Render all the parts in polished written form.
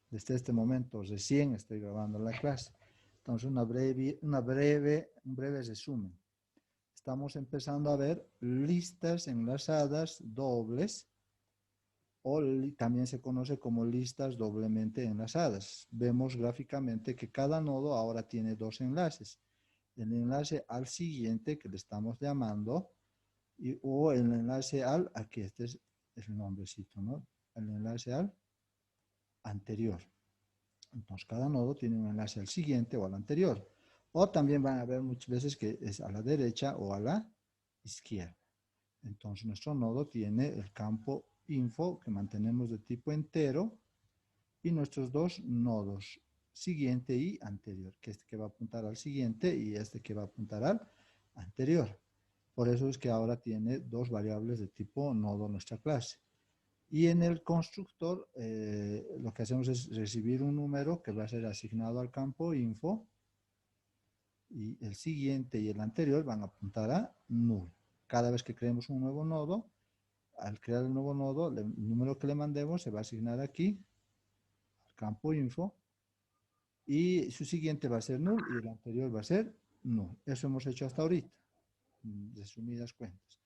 Desde este momento recién estoy grabando la clase. Entonces, un breve resumen. Estamos empezando a ver listas enlazadas dobles o también se conoce como listas doblemente enlazadas. Vemos gráficamente que cada nodo ahora tiene dos enlaces. El enlace al siguiente, que le estamos llamando, o el enlace al, aquí este es el nombrecito, ¿no? El enlace al anterior. Entonces, cada nodo tiene un enlace al siguiente o al anterior. O también van a ver muchas veces que es a la derecha o a la izquierda. Entonces, nuestro nodo tiene el campo info que mantenemos de tipo entero y nuestros dos nodos, siguiente y anterior, que este que va a apuntar al siguiente y este que va a apuntar al anterior. Por eso es que ahora tiene dos variables de tipo nodo nuestra clase. Y en el constructor lo que hacemos es recibir un número que va a ser asignado al campo info y el siguiente y el anterior van a apuntar a null. Cada vez que creemos un nuevo nodo, al crear el nuevo nodo, el número que le mandemos se va a asignar aquí al campo info y su siguiente va a ser null y el anterior va a ser null. Eso hemos hecho hasta ahorita, resumidas cuentas.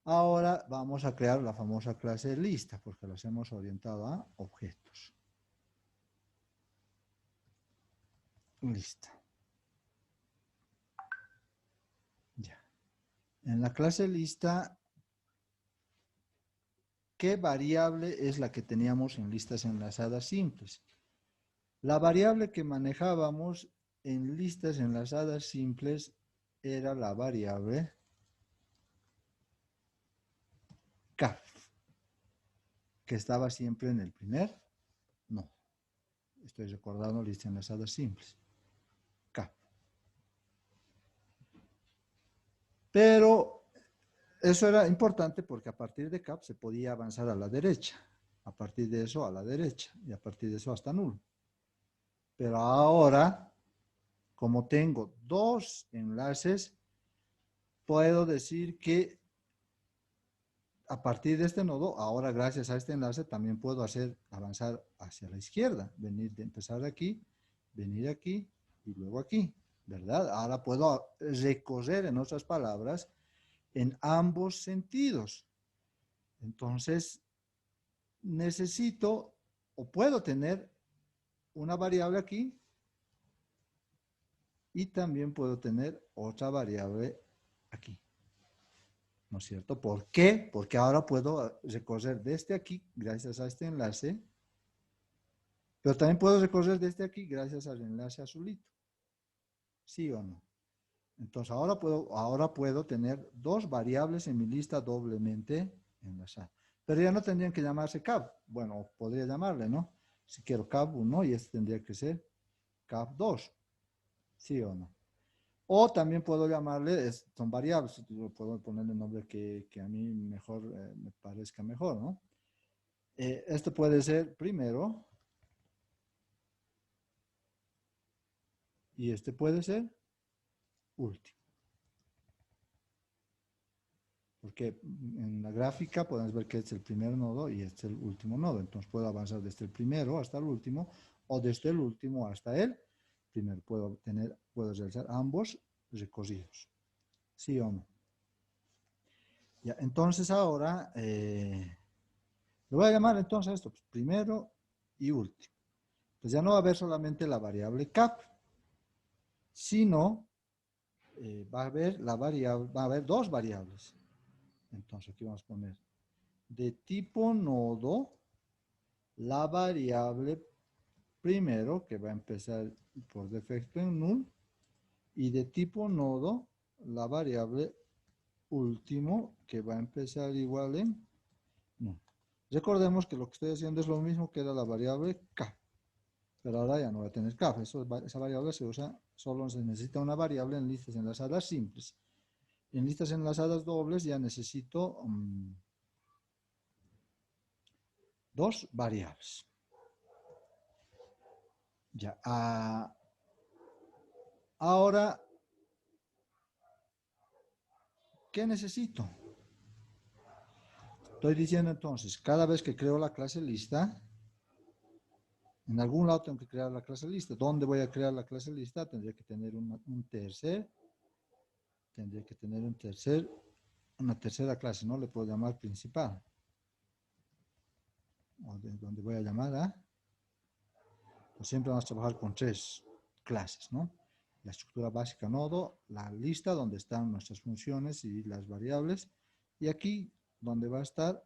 Ahora vamos a crear la famosa clase lista porque los hemos orientado a objetos. Lista. Ya. En la clase lista, ¿qué variable es la que teníamos en listas enlazadas simples? La variable que manejábamos en listas enlazadas simples era la variable CAF, que estaba siempre en el primer nodo. Estoy recordando listas enlazadas simples. CAF. Pero eso era importante porque a partir de CAP se podía avanzar a la derecha. A partir de eso a la derecha y a partir de eso hasta null. Pero ahora, como tengo dos enlaces, puedo decir que a partir de este nodo, ahora gracias a este enlace también puedo hacer avanzar hacia la izquierda, empezar de aquí, venir aquí y luego aquí, ¿verdad? Ahora puedo recorrer, en otras palabras, en ambos sentidos. Entonces, necesito o puedo tener una variable aquí y también puedo tener otra variable aquí. ¿No es cierto? ¿Por qué? Porque ahora puedo recorrer desde aquí, gracias a este enlace, pero también puedo recorrer desde aquí, gracias al enlace azulito. ¿Sí o no? Entonces, ahora puedo tener dos variables en mi lista doblemente enlazadas. Pero ya no tendrían que llamarse cab. Bueno, podría llamarle, ¿no? Si quiero cab 1 y este tendría que ser cab 2. ¿Sí o no? O también puedo llamarle, son variables, yo puedo ponerle el nombre que a mí mejor me parezca mejor, ¿no? Esto puede ser primero y este puede ser último. Porque en la gráfica podemos ver que este es el primer nodo y este es el último nodo. Entonces puedo avanzar desde el primero hasta el último o desde el último hasta el primero. Puedo realizar ambos recorridos. ¿Sí o no? Ya, entonces ahora le voy a llamar entonces esto, pues, primero y último. Pues ya no va a haber solamente la variable cap, sino va a haber dos variables. Entonces aquí vamos a poner de tipo nodo la variable primero, que va a empezar por defecto en null, y de tipo nodo la variable último, que va a empezar igual en null. Recordemos que lo que estoy haciendo es lo mismo que era la variable k, pero ahora ya no va a tener k. Esa variable se usa, solo se necesita una variable en listas enlazadas simples. En listas enlazadas dobles ya necesito dos variables. Ya, ahora, ¿qué necesito? Estoy diciendo entonces, cada vez que creo la clase lista, En algún lado tengo que crear la clase lista. ¿Dónde voy a crear la clase lista? Tendría que tener una tercera clase, ¿no? Le puedo llamar principal. O donde voy a llamar a... Pues siempre vamos a trabajar con 3 clases, ¿no? La estructura básica nodo, la lista donde están nuestras funciones y las variables. Y aquí, donde va a estar,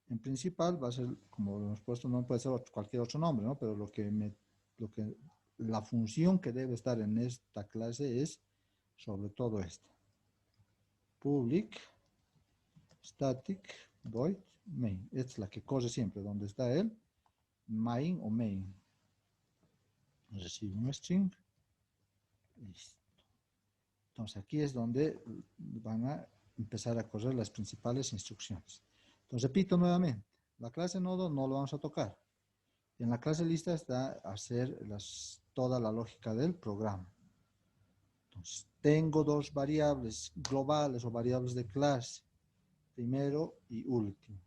en principal, va a ser, como lo hemos puesto, no puede ser cualquier otro nombre, ¿no? Pero la función que debe estar en esta clase es, sobre todo esta. Public, static, void, main. Esta es la que corre siempre, donde está el main o main. Recibe un string. Listo. Entonces aquí es donde van a empezar a correr las principales instrucciones. Entonces repito nuevamente, la clase nodo no lo vamos a tocar. En la clase lista está hacer toda la lógica del programa. Entonces tengo 2 variables globales o variables de clase, primero y último.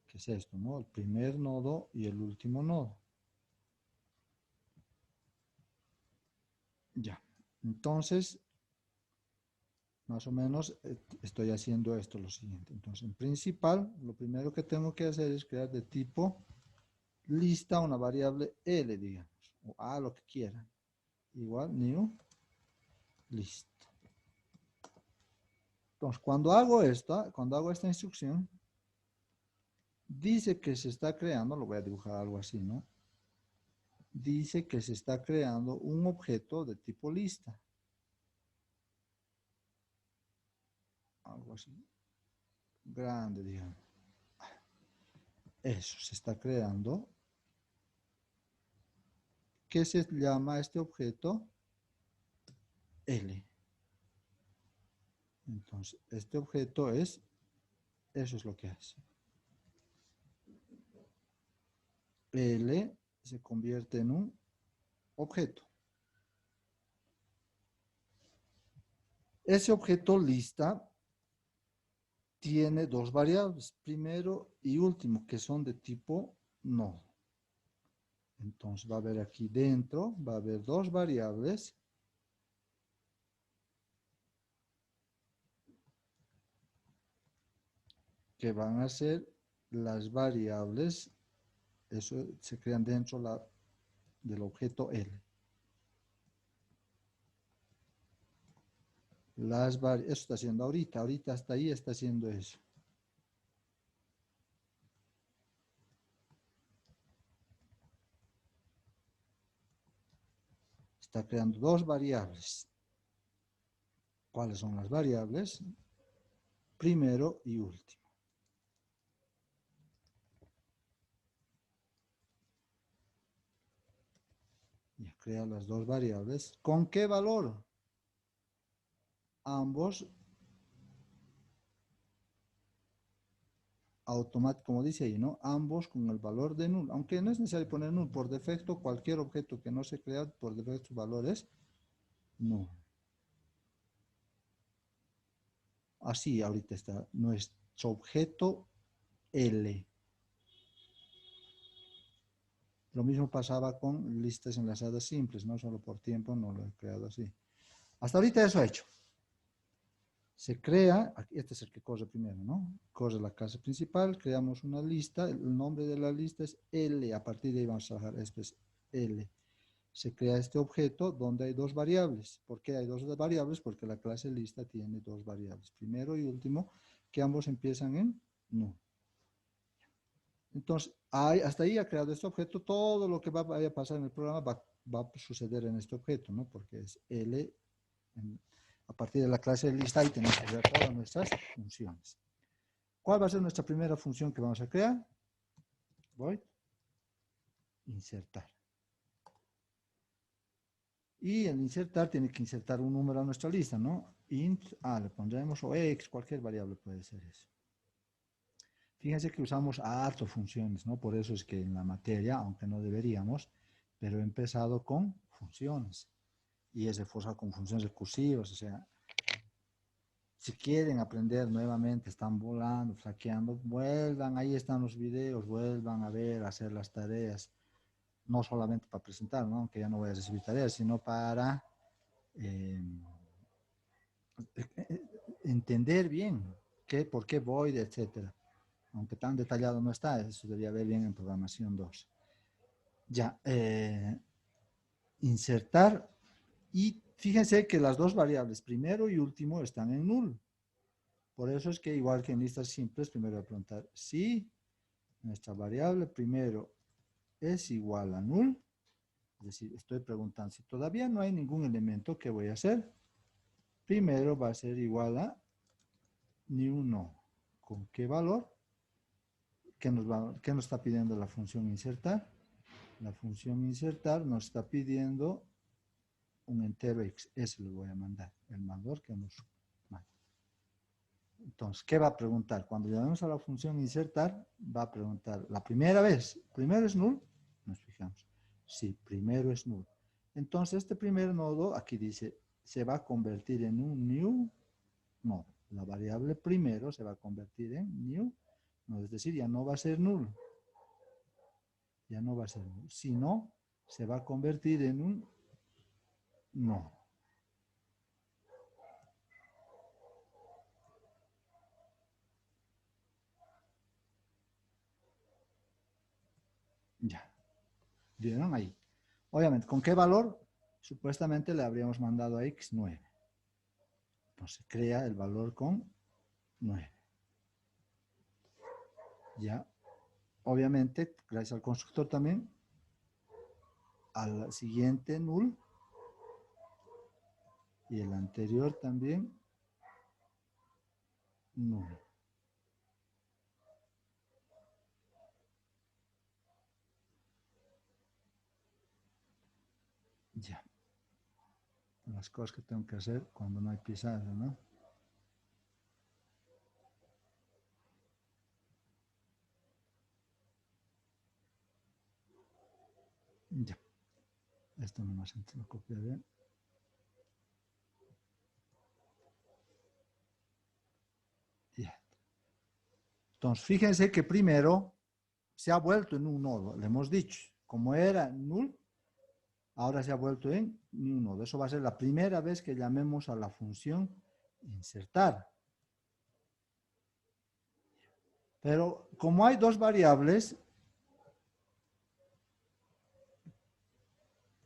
¿Qué es esto, no? El primer nodo y el último nodo. Ya. Entonces, más o menos estoy haciendo esto lo siguiente. Entonces, en principal, lo primero que tengo que hacer es crear de tipo lista una variable L, digamos, o A, lo que quieran. Igual, new, list. Entonces, cuando hago esta instrucción, dice que se está creando, lo voy a dibujar algo así, ¿no? Dice que se está creando un objeto de tipo lista. Algo así. Grande, digamos. Eso, se está creando. ¿Qué se llama este objeto? L. Entonces, este objeto eso es lo que hace. L se convierte en un objeto. Ese objeto lista tiene 2 variables, primero y último, que son de tipo nodo. Entonces va a haber aquí dentro, va a haber 2 variables que van a ser las variables, eso se crean dentro del objeto L. Eso está haciendo ahorita hasta ahí está haciendo eso. Está creando 2 variables. ¿Cuáles son las variables? Primero y último. Ya crea las 2 variables. ¿Con qué valor? Ambos automático, como dice ahí, ¿no? Ambos con el valor de null. Aunque no es necesario poner null. Por defecto, cualquier objeto que no se crea, por defecto su valor es null. Así ahorita está nuestro objeto L. Lo mismo pasaba con listas enlazadas simples, no solo por tiempo, no lo he creado así. Hasta ahorita eso he hecho. Se crea, este es el que corre primero, ¿no? Corre la clase principal, creamos una lista, el nombre de la lista es L, a partir de ahí vamos a trabajar, esto es L. Se crea este objeto donde hay 2 variables. ¿Por qué hay 2 variables? Porque la clase lista tiene 2 variables, primero y último, que ambos empiezan en null. Entonces, hasta ahí ha creado este objeto, todo lo que vaya a pasar en el programa va a suceder en este objeto, ¿no? Porque es L, a partir de la clase lista, ahí tenemos que crear todas nuestras funciones. ¿Cuál va a ser nuestra primera función que vamos a crear? Void insertar. Y el insertar tiene que insertar un número a nuestra lista, ¿no? Int a le pondremos, o x, cualquier variable puede ser eso. Fíjense que usamos harto funciones, ¿no? Por eso es que en la materia, aunque no deberíamos, pero he empezado con funciones. Y es reforzado con funciones recursivas, o sea, Si quieren aprender nuevamente, están volando, flaqueando, vuelvan, ahí están los videos, vuelvan a ver, a hacer las tareas, no solamente para presentar, ¿no? Aunque ya no voy a recibir tareas, sino para eh, entender bien por qué void, etcétera. Aunque tan detallado no está, eso debería ver bien en programación 2. Ya, insertar, y fíjense que las dos variables, primero y último, están en null. Por eso es que igual que en listas simples, primero voy a preguntar si nuestra variable primero es igual a null, es decir, estoy preguntando si todavía no hay ningún elemento, ¿qué voy a hacer? Primero va a ser igual a new no. ¿Con qué valor? ¿Qué nos está pidiendo la función insertar? La función insertar nos está pidiendo un entero x. Ese le voy a mandar, el valor que nos manda. Entonces, ¿qué va a preguntar? Cuando llamemos a la función insertar, va a preguntar la primera vez, ¿primero es null? Nos fijamos. Sí, primero es null. Entonces, este primer nodo, aquí dice, se va a convertir en un new nodo. La variable primero se va a convertir en new nodo, es decir, ya no va a ser null. Ya no va a ser null, sino se va a convertir en un nodo. Ya, ¿vieron ahí? Obviamente, ¿con qué valor? Supuestamente le habríamos mandado a x9. Entonces crea el valor con 9. Ya, obviamente, gracias al constructor también, al siguiente null y el anterior también null. Ya, las cosas que tengo que hacer cuando no hay pizarra, ¿no? Ya, esto nomás lo copiaré. Ya. Entonces, fíjense que primero se ha vuelto en un nodo, le hemos dicho, como era null, ahora se ha vuelto en un nodo. Eso va a ser la primera vez que llamemos a la función insertar. Pero como hay dos variables,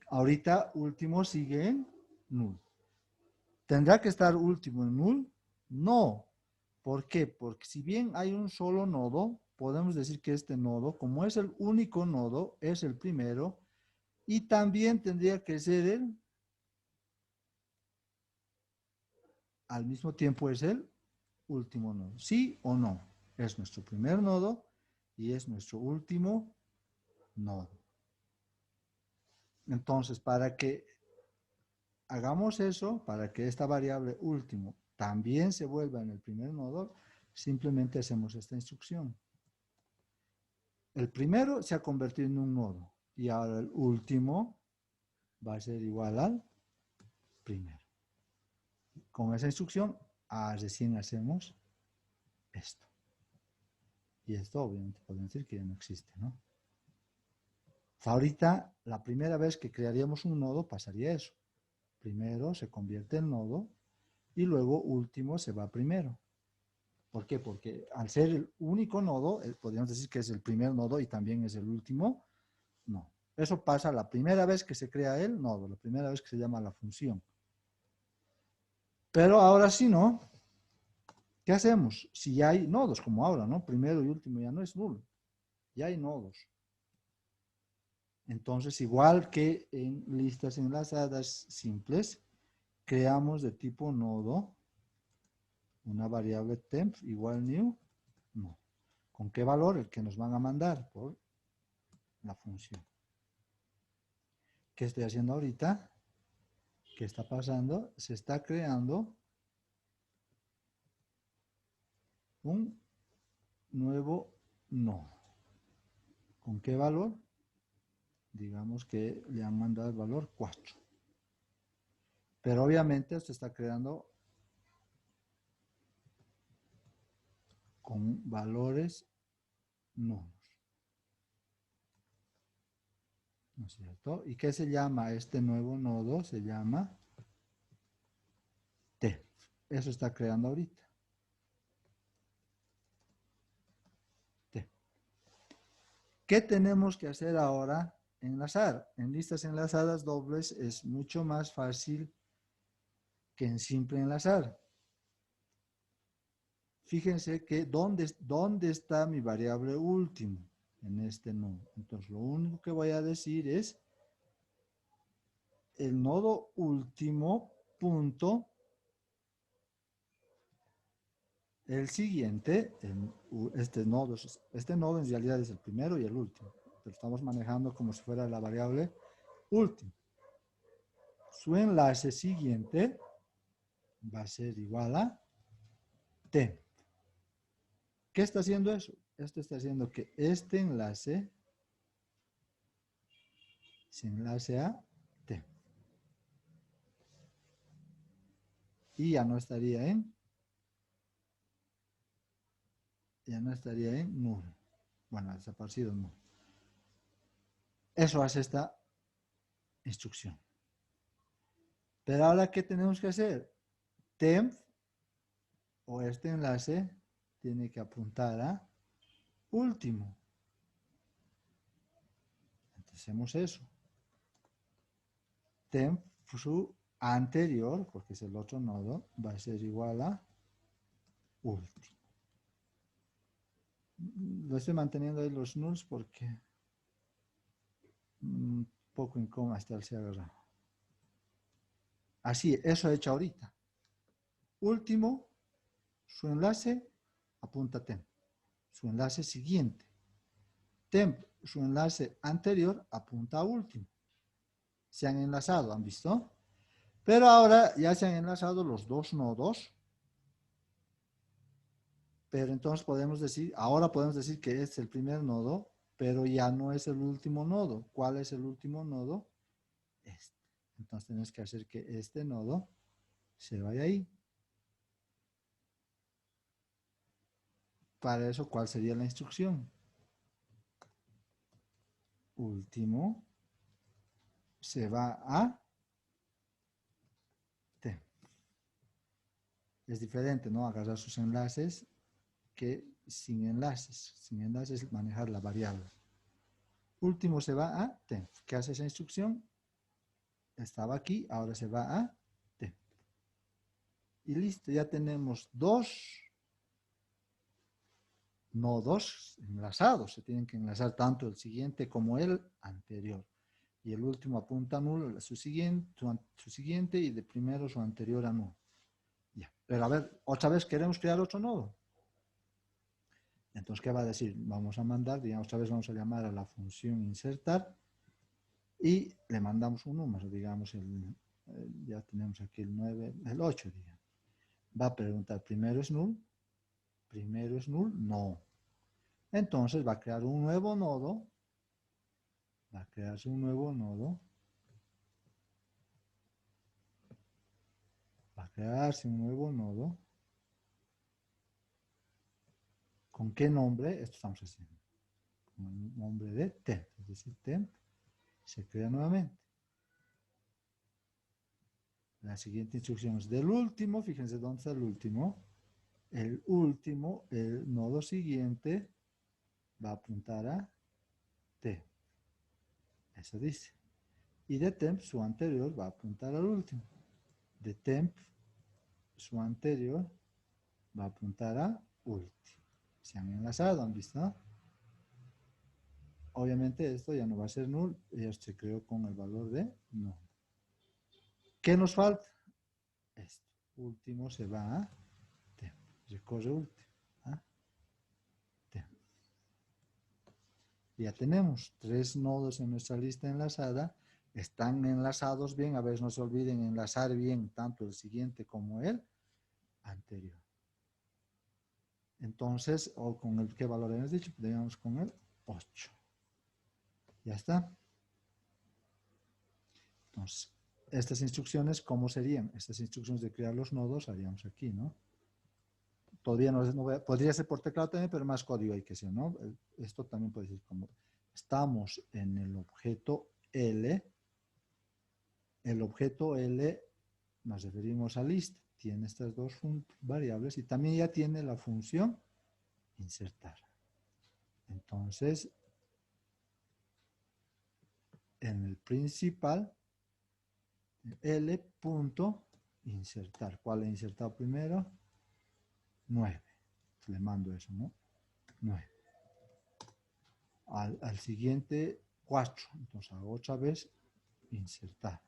ahorita último sigue en null. ¿Tendrá que estar último en null? No. ¿Por qué? Porque si bien hay un solo nodo, podemos decir que este nodo, como es el único nodo, es el primero, y también tendría que ser el, al mismo tiempo es el último nodo. ¿Sí o no? Es nuestro primer nodo y es nuestro último nodo. Entonces, para que hagamos eso, para que esta variable último también se vuelva en el primer nodo, simplemente hacemos esta instrucción. El primero se ha convertido en un nodo y ahora el último va a ser igual al primero. Con esa instrucción, recién hacemos esto. Y esto obviamente podemos decir que ya no existe, ¿no? Ahorita, la primera vez que crearíamos un nodo pasaría eso. Primero se convierte en nodo y luego último se va primero. ¿Por qué? Porque al ser el único nodo, podríamos decir que es el primer nodo y también es el último. No. Eso pasa la primera vez que se crea el nodo, la primera vez que se llama la función. Pero ahora sí no. ¿Qué hacemos? Si ya hay nodos, como ahora, ¿no? Primero y último ya no es nulo. Ya hay nodos. Entonces, igual que en listas enlazadas simples, creamos de tipo nodo una variable temp igual new, no. ¿Con qué valor? El que nos van a mandar por la función. ¿Qué estoy haciendo ahorita? ¿Qué está pasando? Se está creando un nuevo nodo. ¿Con qué valor? Digamos que le han mandado el valor 4. Pero obviamente esto está creando con valores nulos. ¿No es cierto? ¿Y qué se llama este nuevo nodo? Se llama T. Eso está creando ahorita. T. ¿Qué tenemos que hacer ahora? Enlazar. En listas enlazadas dobles es mucho más fácil que en simple enlazar. Fíjense que ¿dónde está mi variable último? En este nodo. Entonces lo único que voy a decir es el nodo último punto el siguiente. Este nodo en realidad es el primero y el último. Lo estamos manejando como si fuera la variable último. Su enlace siguiente va a ser igual a T. ¿Qué está haciendo eso? Esto está haciendo que este enlace se enlace a T. Y ya no estaría en null. Bueno, ha desaparecido null. Eso hace esta instrucción. Pero ahora, ¿qué tenemos que hacer? Temp o este enlace tiene que apuntar a último. Entonces hacemos eso. Temp su anterior, porque es el otro nodo, va a ser igual a último. Lo estoy manteniendo ahí los nulls porque un poco incómodo hasta el se agarra. Así, eso he hecho ahorita. Último, su enlace apunta a temp. Su enlace siguiente. Temp, su enlace anterior apunta a último. Se han enlazado, ¿han visto? Pero ahora ya se han enlazado los dos nodos. Pero entonces ahora podemos decir que es el primer nodo, pero ya no es el último nodo. ¿Cuál es el último nodo? Este. Entonces tenemos que hacer que este nodo se vaya ahí. Para eso, ¿cuál sería la instrucción? Último se va a T. Es diferente, ¿no? Agarrar sus enlaces que sin enlaces. Sin enlaces manejar la variable. Último se va a T. ¿Qué hace esa instrucción? Estaba aquí, ahora se va a T. Y listo, ya tenemos dos nodos enlazados. Se tienen que enlazar tanto el siguiente como el anterior. Y el último apunta a null, su siguiente y de primero su anterior a null. Ya. Pero a ver, otra vez queremos crear otro nodo. Entonces, ¿qué va a decir? Vamos a mandar, digamos, otra vez vamos a llamar a la función insertar y le mandamos un número, digamos, ya tenemos aquí el 9, el 8, digamos. Va a preguntar, ¿primero es null? ¿Primero es null? No. Entonces va a crear un nuevo nodo. Va a crearse un nuevo nodo. Va a crearse un nuevo nodo. ¿Con qué nombre? Esto estamos haciendo. Con el nombre de temp. Es decir, temp se crea nuevamente. La siguiente instrucción es del último. Fíjense dónde está el último. El último, el nodo siguiente, va a apuntar a T. Eso dice. Y de temp, su anterior, va a apuntar al último. De temp, su anterior, va a apuntar a último. Se han enlazado, ¿han visto? Obviamente esto ya no va a ser null, ya se creó con el valor de null. ¿Qué nos falta? Esto. Último se va a temp. Recorre último. ¿Ah? Temp. Ya tenemos 3 nodos en nuestra lista enlazada. Están enlazados bien. A ver, no se olviden enlazar bien tanto el siguiente como el anterior. Entonces, o con el qué valor hemos dicho, digamos con el 8. Ya está. Entonces, estas instrucciones, ¿cómo serían? Estas instrucciones de crear los nodos haríamos aquí, ¿no? todavía podría ser por teclado también, pero más código hay que hacer, ¿no? Esto también puede decir como estamos en el objeto L. El objeto L nos referimos a list, tiene estas dos variables y también ya tiene la función insertar. Entonces, en el principal, L punto insertar. ¿Cuál he insertado primero? 9. Le mando eso, ¿no? 9. Al siguiente, 4. Entonces hago otra vez insertar.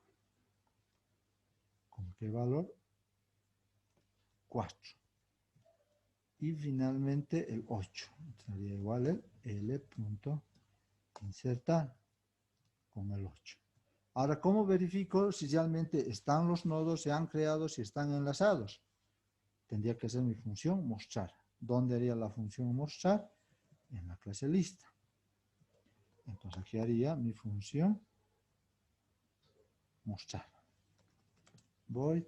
¿Con qué valor? 4. Y finalmente el 8. Sería igual el L punto insertar con el 8. Ahora, ¿cómo verifico si realmente están los nodos, se han creado, si están enlazados? Tendría que ser mi función mostrar. ¿Dónde haría la función mostrar? En la clase lista. Entonces aquí haría mi función mostrar. Void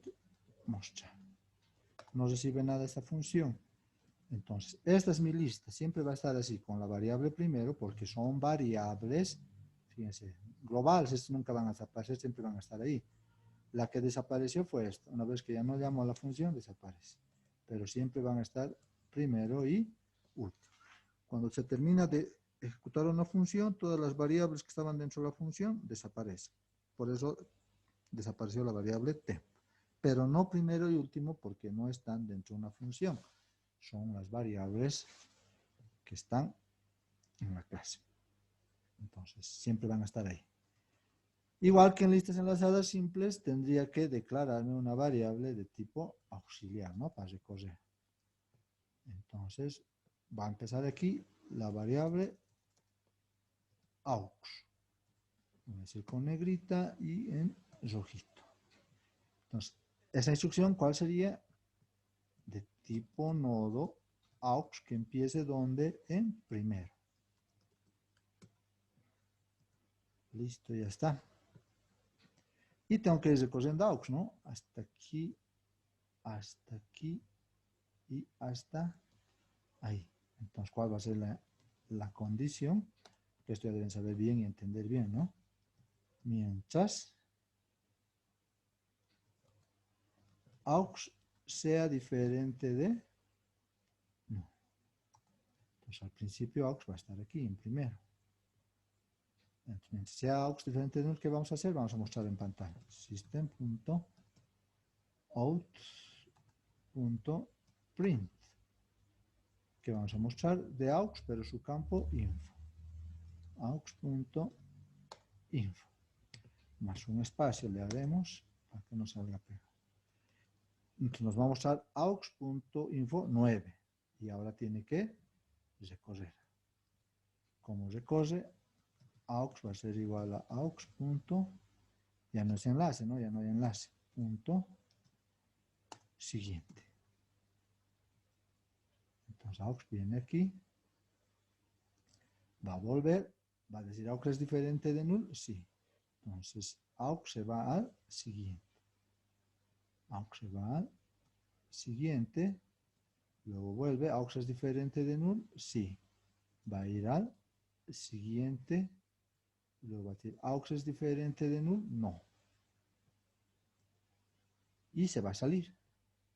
mostrar. No recibe nada esta función. Entonces, esta es mi lista. Siempre va a estar así, con la variable primero, porque son variables, fíjense, globales. Estos nunca van a desaparecer, siempre van a estar ahí. La que desapareció fue esta. Una vez que ya no llamo a la función, desaparece. Pero siempre van a estar primero y último. Cuando se termina de ejecutar una función, todas las variables que estaban dentro de la función desaparecen. Por eso desapareció la variable temp. Pero no primero y último porque no están dentro de una función. Son las variables que están en la clase. Entonces, siempre van a estar ahí. Igual que en listas enlazadas simples, tendría que declararme una variable de tipo auxiliar, ¿no? Para recorrer. Entonces, va a empezar aquí la variable aux. Voy a decir con negrita y en rojito. Entonces, esa instrucción, ¿cuál sería? De tipo nodo aux, que empiece donde? En primero. Listo, ya está. Y tengo que ir recorriendo aux, ¿no? Hasta aquí y hasta ahí. Entonces, ¿cuál va a ser la condición? Esto ya deben saber bien y entender bien, ¿no? Mientras aux sea diferente de... No. Entonces, al principio aux va a estar aquí, en primero. Entonces, mientras sea aux diferente de null, ¿qué vamos a hacer? Vamos a mostrar en pantalla. System.out.print. Que vamos a mostrar de aux, pero su campo info. aux.info. Más un espacio le haremos para que no salga pegado. Entonces nos va a mostrar aux.info 9. Y ahora tiene que recorrer. Como recorre, aux va a ser igual a aux. Ya no es enlace, ¿no? Ya no hay enlace. Punto siguiente. Entonces aux viene aquí. Va a volver. Va a decir aux es diferente de null. Sí. Entonces aux se va al siguiente. Aux se va al siguiente. Luego vuelve. Aux es diferente de null. Sí. Va a ir al siguiente. Luego va a decir aux es diferente de null. No. Y se va a salir.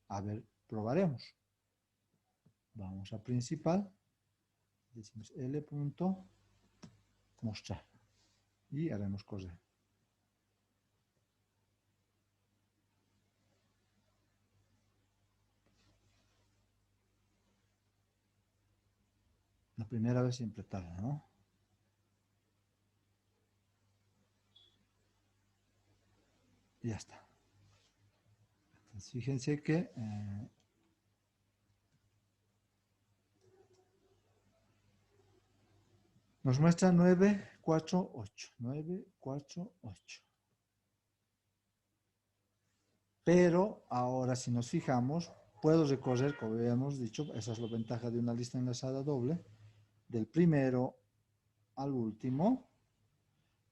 A ver, probaremos. Vamos a principal. Decimos L.mostrar. Y haremos correr. La primera vez siempre tarda, ¿no? Y ya está. Entonces, fíjense que nos muestra 9, 4, 8. 9, 4, 8. Pero ahora si nos fijamos, puedo recorrer, como habíamos dicho, esa es la ventaja de una lista enlazada doble, del primero al último.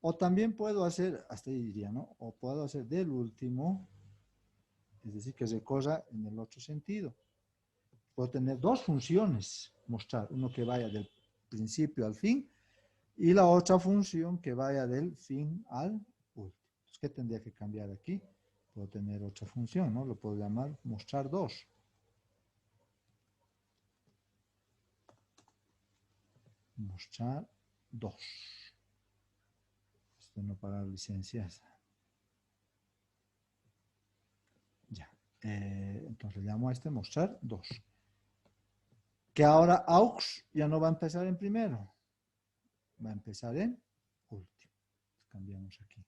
O también puedo hacer, hasta ahí diría, ¿no? O puedo hacer del último, es decir, que recorra en el otro sentido. puedo tener dos funciones, mostrar, uno que vaya del principio al fin y la otra función que vaya del fin al último. ¿Qué tendría que cambiar aquí? Puedo tener otra función, ¿no? Lo puedo llamar mostrar 2. Mostrar 2. Esto no pagar licencias. Ya. Entonces le llamo a este mostrar 2. Que ahora aux ya no va a empezar en primero. Va a empezar en último. Cambiamos aquí.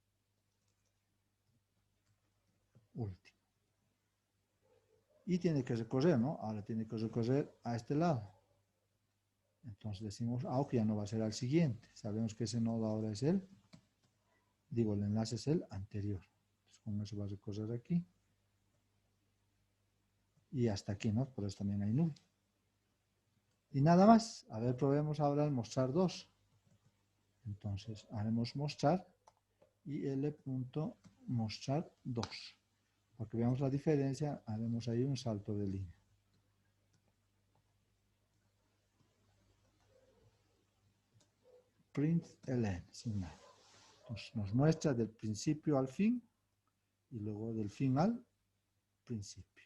Último. Y tiene que recorrer, ¿no? Ahora tiene que recorrer a este lado. Entonces decimos, aunque ya no va a ser al siguiente. Sabemos que ese nodo ahora es el enlace es el anterior. Entonces con eso va a recorrer aquí. Y hasta aquí, ¿no? Por eso también hay null. Y nada más. A ver, probemos ahora el mostrar 2. Entonces haremos mostrar y l.mostrar 2. Para que veamos la diferencia, haremos ahí un salto de línea. Print ln, sin nada. Entonces nos muestra del principio al fin y luego del fin al principio.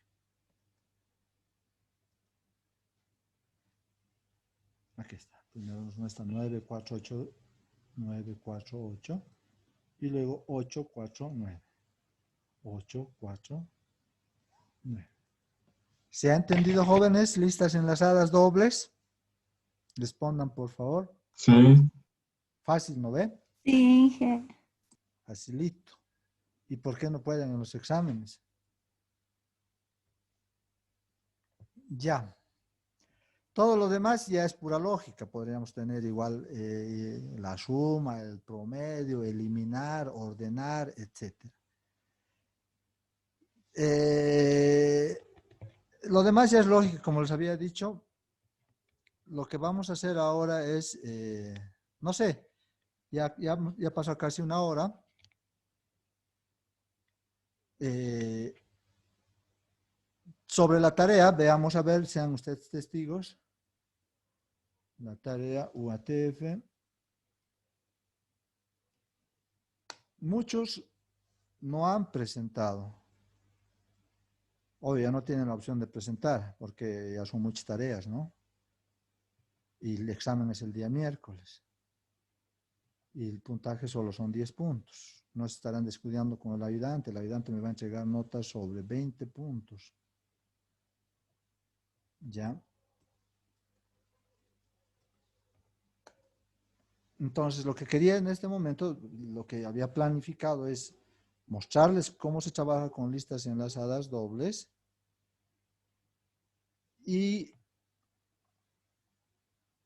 Aquí está. Primero nos muestra 948, 948 y luego 849. 849. ¿Se ha entendido, jóvenes? ¿Listas enlazadas dobles? Respondan, por favor. Sí. Fácil, ¿no ve? Sí, Inge. Facilito. ¿Y por qué no pueden en los exámenes? Ya. Todo lo demás ya es pura lógica. Podríamos tener igual la suma, el promedio, eliminar, ordenar, etc. Lo demás ya es lógica, como les había dicho. Lo que vamos a hacer ahora es, no sé, ya pasó casi una hora. Sobre la tarea, veamos a ver, sean ustedes testigos. La tarea UATF. Muchos no han presentado. Obvio, ya no tienen la opción de presentar porque ya son muchas tareas, ¿no? Y el examen es el día miércoles. Y el puntaje solo son 10 puntos. No se estarán descuidando con el ayudante. El ayudante me va a entregar notas sobre 20 puntos. ¿Ya? Entonces, lo que quería en este momento, lo que había planificado es mostrarles cómo se trabaja con listas enlazadas dobles y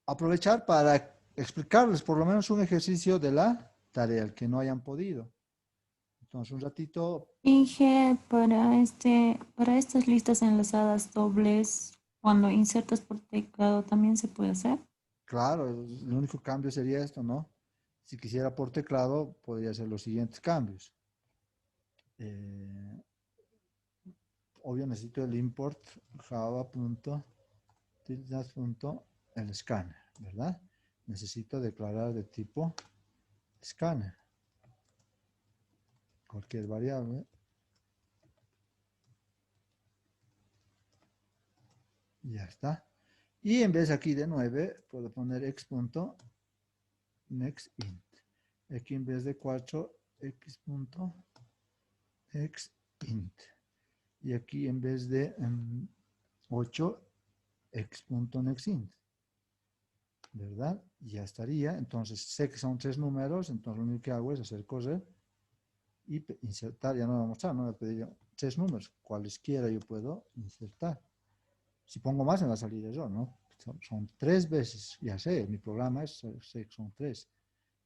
aprovechar para explicarles por lo menos un ejercicio de la tarea, el que no hayan podido. Entonces, un ratito. Inge, para estas listas enlazadas dobles, cuando insertas por teclado, ¿también se puede hacer? Claro, el único cambio sería esto, ¿no? Si quisiera por teclado, podría hacer los siguientes cambios. Obvio, necesito el import java.el ¿verdad? Necesito declarar de tipo scanner. Cualquier variable. Ya está. Y en vez aquí de 9, puedo poner x.nextInt. Aquí en vez de 4, x.nextInt. Y aquí en vez de 8, x.nextInt. ¿Verdad? Ya estaría. Entonces sé que son 3 números, entonces lo único que hago es hacer correr y insertar. Ya no me va a mostrar, no me pediría 3 números. Cualesquiera yo puedo insertar. Si pongo más me va a salir error, ¿no? Son 3 veces, ya sé, mi programa sé que son 3.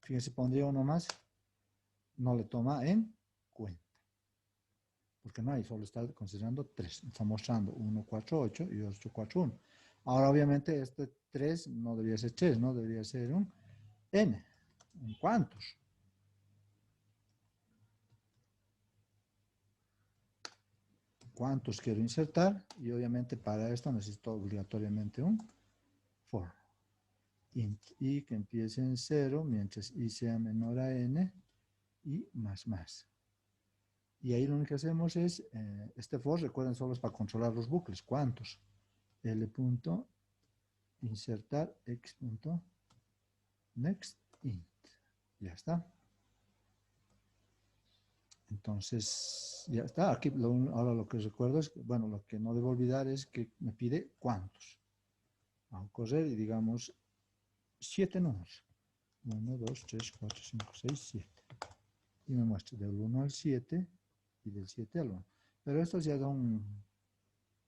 Fíjense, pondría uno más, no le toma en cuenta. Porque no hay, solo está considerando 3. Está mostrando 148 y 841. Ahora, obviamente, este 3 no debería ser 3, ¿no? Debería ser un n. ¿En cuántos? cuántos quiero insertar y obviamente para esto necesito obligatoriamente un for. Int i que empiece en 0 mientras i sea menor a n y más. Y ahí lo único que hacemos es, este for, recuerden, solo es para controlar los bucles. ¿Cuántos? L punto insertar x punto next int. Ya está. Entonces, ya está. Aquí ahora lo que recuerdo es, bueno, lo que no debo olvidar es que me pide cuántos. Vamos a correr y digamos 7 números. 1, 2, 3, 4, 5, 6, 7. Y me muestra del 1 al 7 y del 7 al 1. Pero esto ya da una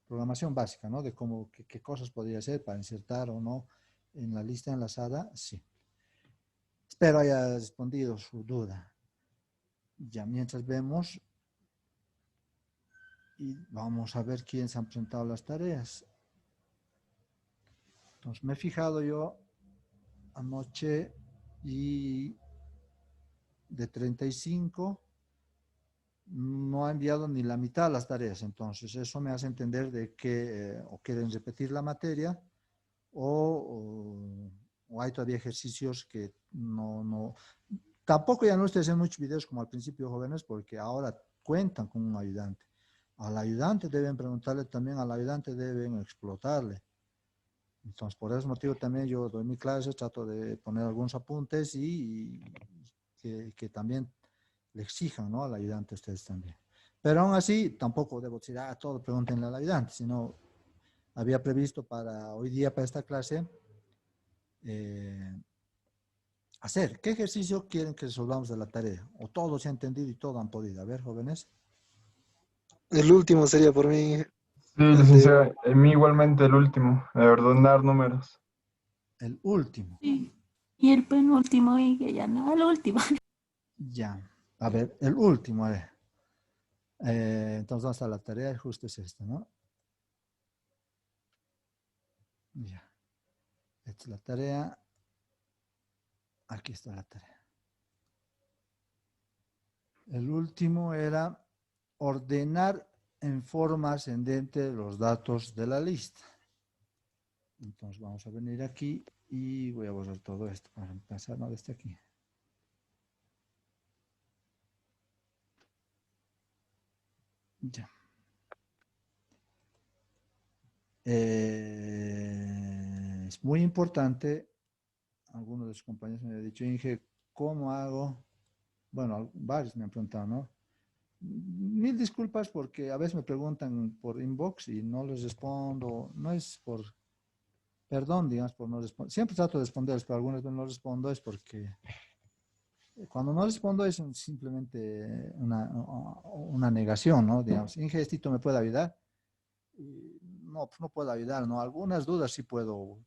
programación básica, ¿no? De cómo, qué cosas podría hacer para insertar o no en la lista enlazada. Sí. Espero haya respondido su duda. Ya mientras vemos y vamos a ver quién se han presentado las tareas. Entonces me he fijado yo anoche y de 35 no ha enviado ni la mitad de las tareas. Entonces eso me hace entender de que o quieren repetir la materia o hay todavía ejercicios que no. Tampoco ya no estoy haciendo muchos videos como al principio, jóvenes, porque ahora cuentan con un ayudante. Al ayudante deben preguntarle también, al ayudante deben explotarle. Entonces, por ese motivo también yo doy mi clase, trato de poner algunos apuntes y que también le exijan, ¿no?, al ayudante ustedes también. Pero aún así, tampoco debo decir, todo pregúntenle al ayudante, sino había previsto para hoy día, para esta clase, hacer. ¿Qué ejercicio quieren que resolvamos de la tarea? ¿O todo se ha entendido y todo han podido? A ver, jóvenes. El último sería por mí. Sí, El de... licenciada, en mí igualmente el último, ordenar números. El último. Sí. Y el penúltimo, y que ya no, el último. Ya. A ver, el último, a ver. Entonces, ¿dónde está la tarea? Justo es esta, ¿no? Ya. Esta es la tarea. Aquí está la tarea. El último era ordenar en forma ascendente los datos de la lista. Entonces vamos a venir aquí y voy a borrar todo esto para empezar, ¿no?, desde aquí. Ya. Es muy importante, algunos de sus compañeros me han dicho, Inge, ¿cómo hago? Bueno, varios me han preguntado, ¿no? Mil disculpas porque a veces me preguntan por inbox y no les respondo, no es por, perdón, digamos, por no responder. Siempre trato de responderles, pero algunas veces no respondo, es porque cuando no respondo es simplemente una negación, ¿no? Digamos, Inge, ¿esto me puede ayudar? No, pues no puedo ayudar, ¿no? Algunas dudas sí puedo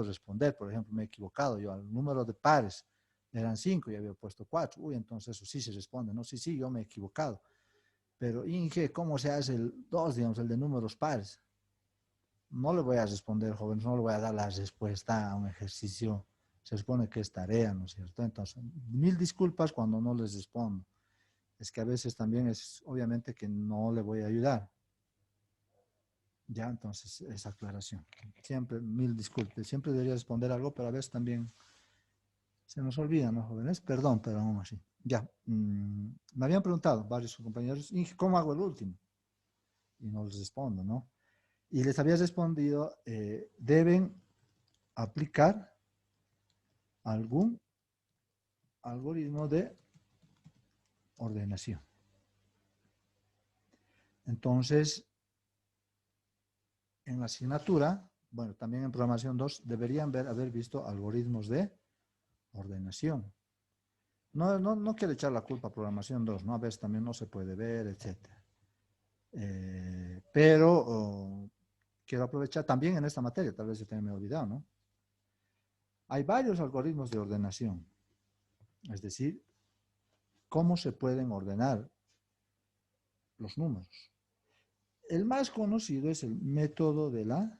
responder. Por ejemplo, me he equivocado yo al número de pares. Eran 5 y había puesto 4. Uy, entonces eso sí se responde, ¿no? Sí, yo me he equivocado. Pero Inge, ¿cómo se hace el 2, digamos, el de números pares? No le voy a responder, jóvenes, no le voy a dar la respuesta a un ejercicio. Se supone que es tarea, ¿no es cierto? Entonces, mil disculpas cuando no les respondo. Es que a veces también es, obviamente, que no le voy a ayudar. Ya, entonces, esa aclaración. Siempre, mil disculpas. Siempre debería responder algo, pero a veces también se nos olvida, ¿no, jóvenes? Perdón, pero aún así. Ya, me habían preguntado varios compañeros, ¿cómo hago el último? Y no les respondo, ¿no? Y les había respondido, deben aplicar algún algoritmo de ordenación. Entonces, en la asignatura, bueno, también en programación 2, deberían haber visto algoritmos de ordenación. No quiero echar la culpa a programación 2, ¿no? A veces también no se puede ver, etc. Pero quiero aprovechar también en esta materia, tal vez yo también me he olvidado, ¿no? Hay varios algoritmos de ordenación, es decir, cómo se pueden ordenar los números. El más conocido es el método de la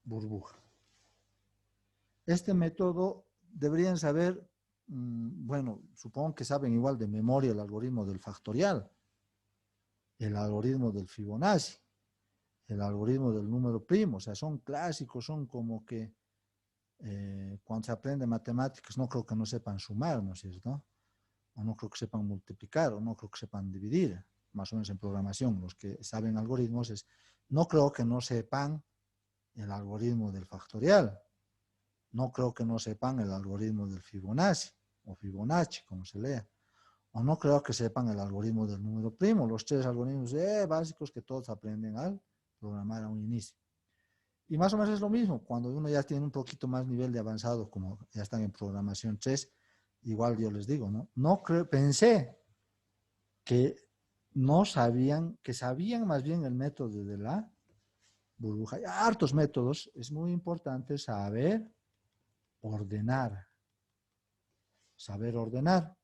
burbuja. Este método deberían saber Bueno, supongo que saben igual de memoria el algoritmo del factorial, el algoritmo del Fibonacci, el algoritmo del número primo. O sea, son clásicos, son como que cuando se aprende matemáticas no creo que no sepan sumar, ¿no es cierto? O no creo que sepan multiplicar, o no creo que sepan dividir. Más o menos en programación, los que saben algoritmos, no creo que no sepan el algoritmo del factorial. No creo que no sepan el algoritmo del Fibonacci, o Fibonacci, como se lea. O no creo que sepan el algoritmo del número primo, los 3 algoritmos básicos que todos aprenden al programar a un inicio. Y más o menos es lo mismo, cuando uno ya tiene un poquito más nivel de avanzado, como ya están en programación 3, igual yo les digo, ¿no? Pensé que no sabían, que sabían más bien el método de la burbuja. Hay hartos métodos, es muy importante saber ordenar. Saber ordenar.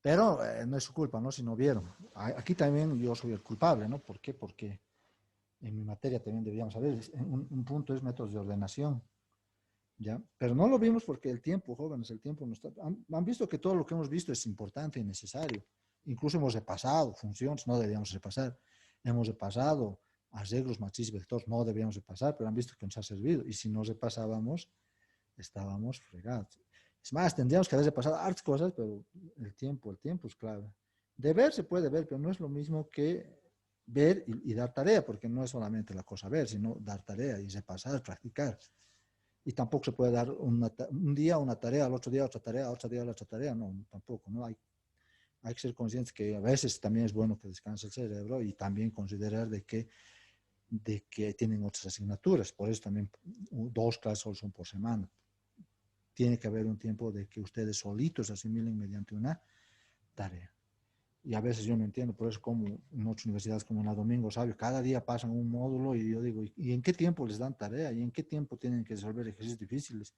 Pero no es su culpa, ¿no? Si no vieron. Aquí también yo soy el culpable, ¿no? ¿Por qué? Porque en mi materia también deberíamos saber. Un punto es métodos de ordenación. ¿Ya? Pero no lo vimos porque el tiempo, jóvenes, el tiempo no está. Han visto que todo lo que hemos visto es importante y necesario. Incluso hemos repasado funciones, no debíamos repasar. Hemos repasado arreglos, matrices, vectores, no debíamos repasar, pero han visto que nos ha servido. Y si no repasábamos, estábamos fregados. Es más, tendríamos que haber repasado hartas cosas, pero el tiempo es clave. De ver se puede ver, pero no es lo mismo que ver y dar tarea, porque no es solamente la cosa ver, sino dar tarea y repasar, practicar. Y tampoco se puede dar un día una tarea, al otro día otra tarea, otro día otra tarea, no, tampoco, ¿no? Hay que ser conscientes que a veces también es bueno que descanse el cerebro y también considerar de que tienen otras asignaturas, por eso también 2 clases solo son por semana. Tiene que haber un tiempo de que ustedes solitos asimilen mediante una tarea. Y a veces yo no entiendo, por eso como en otras universidades como en la Domingo Sabio, cada día pasan un módulo y yo digo, ¿y en qué tiempo les dan tarea? ¿Y en qué tiempo tienen que resolver ejercicios difíciles?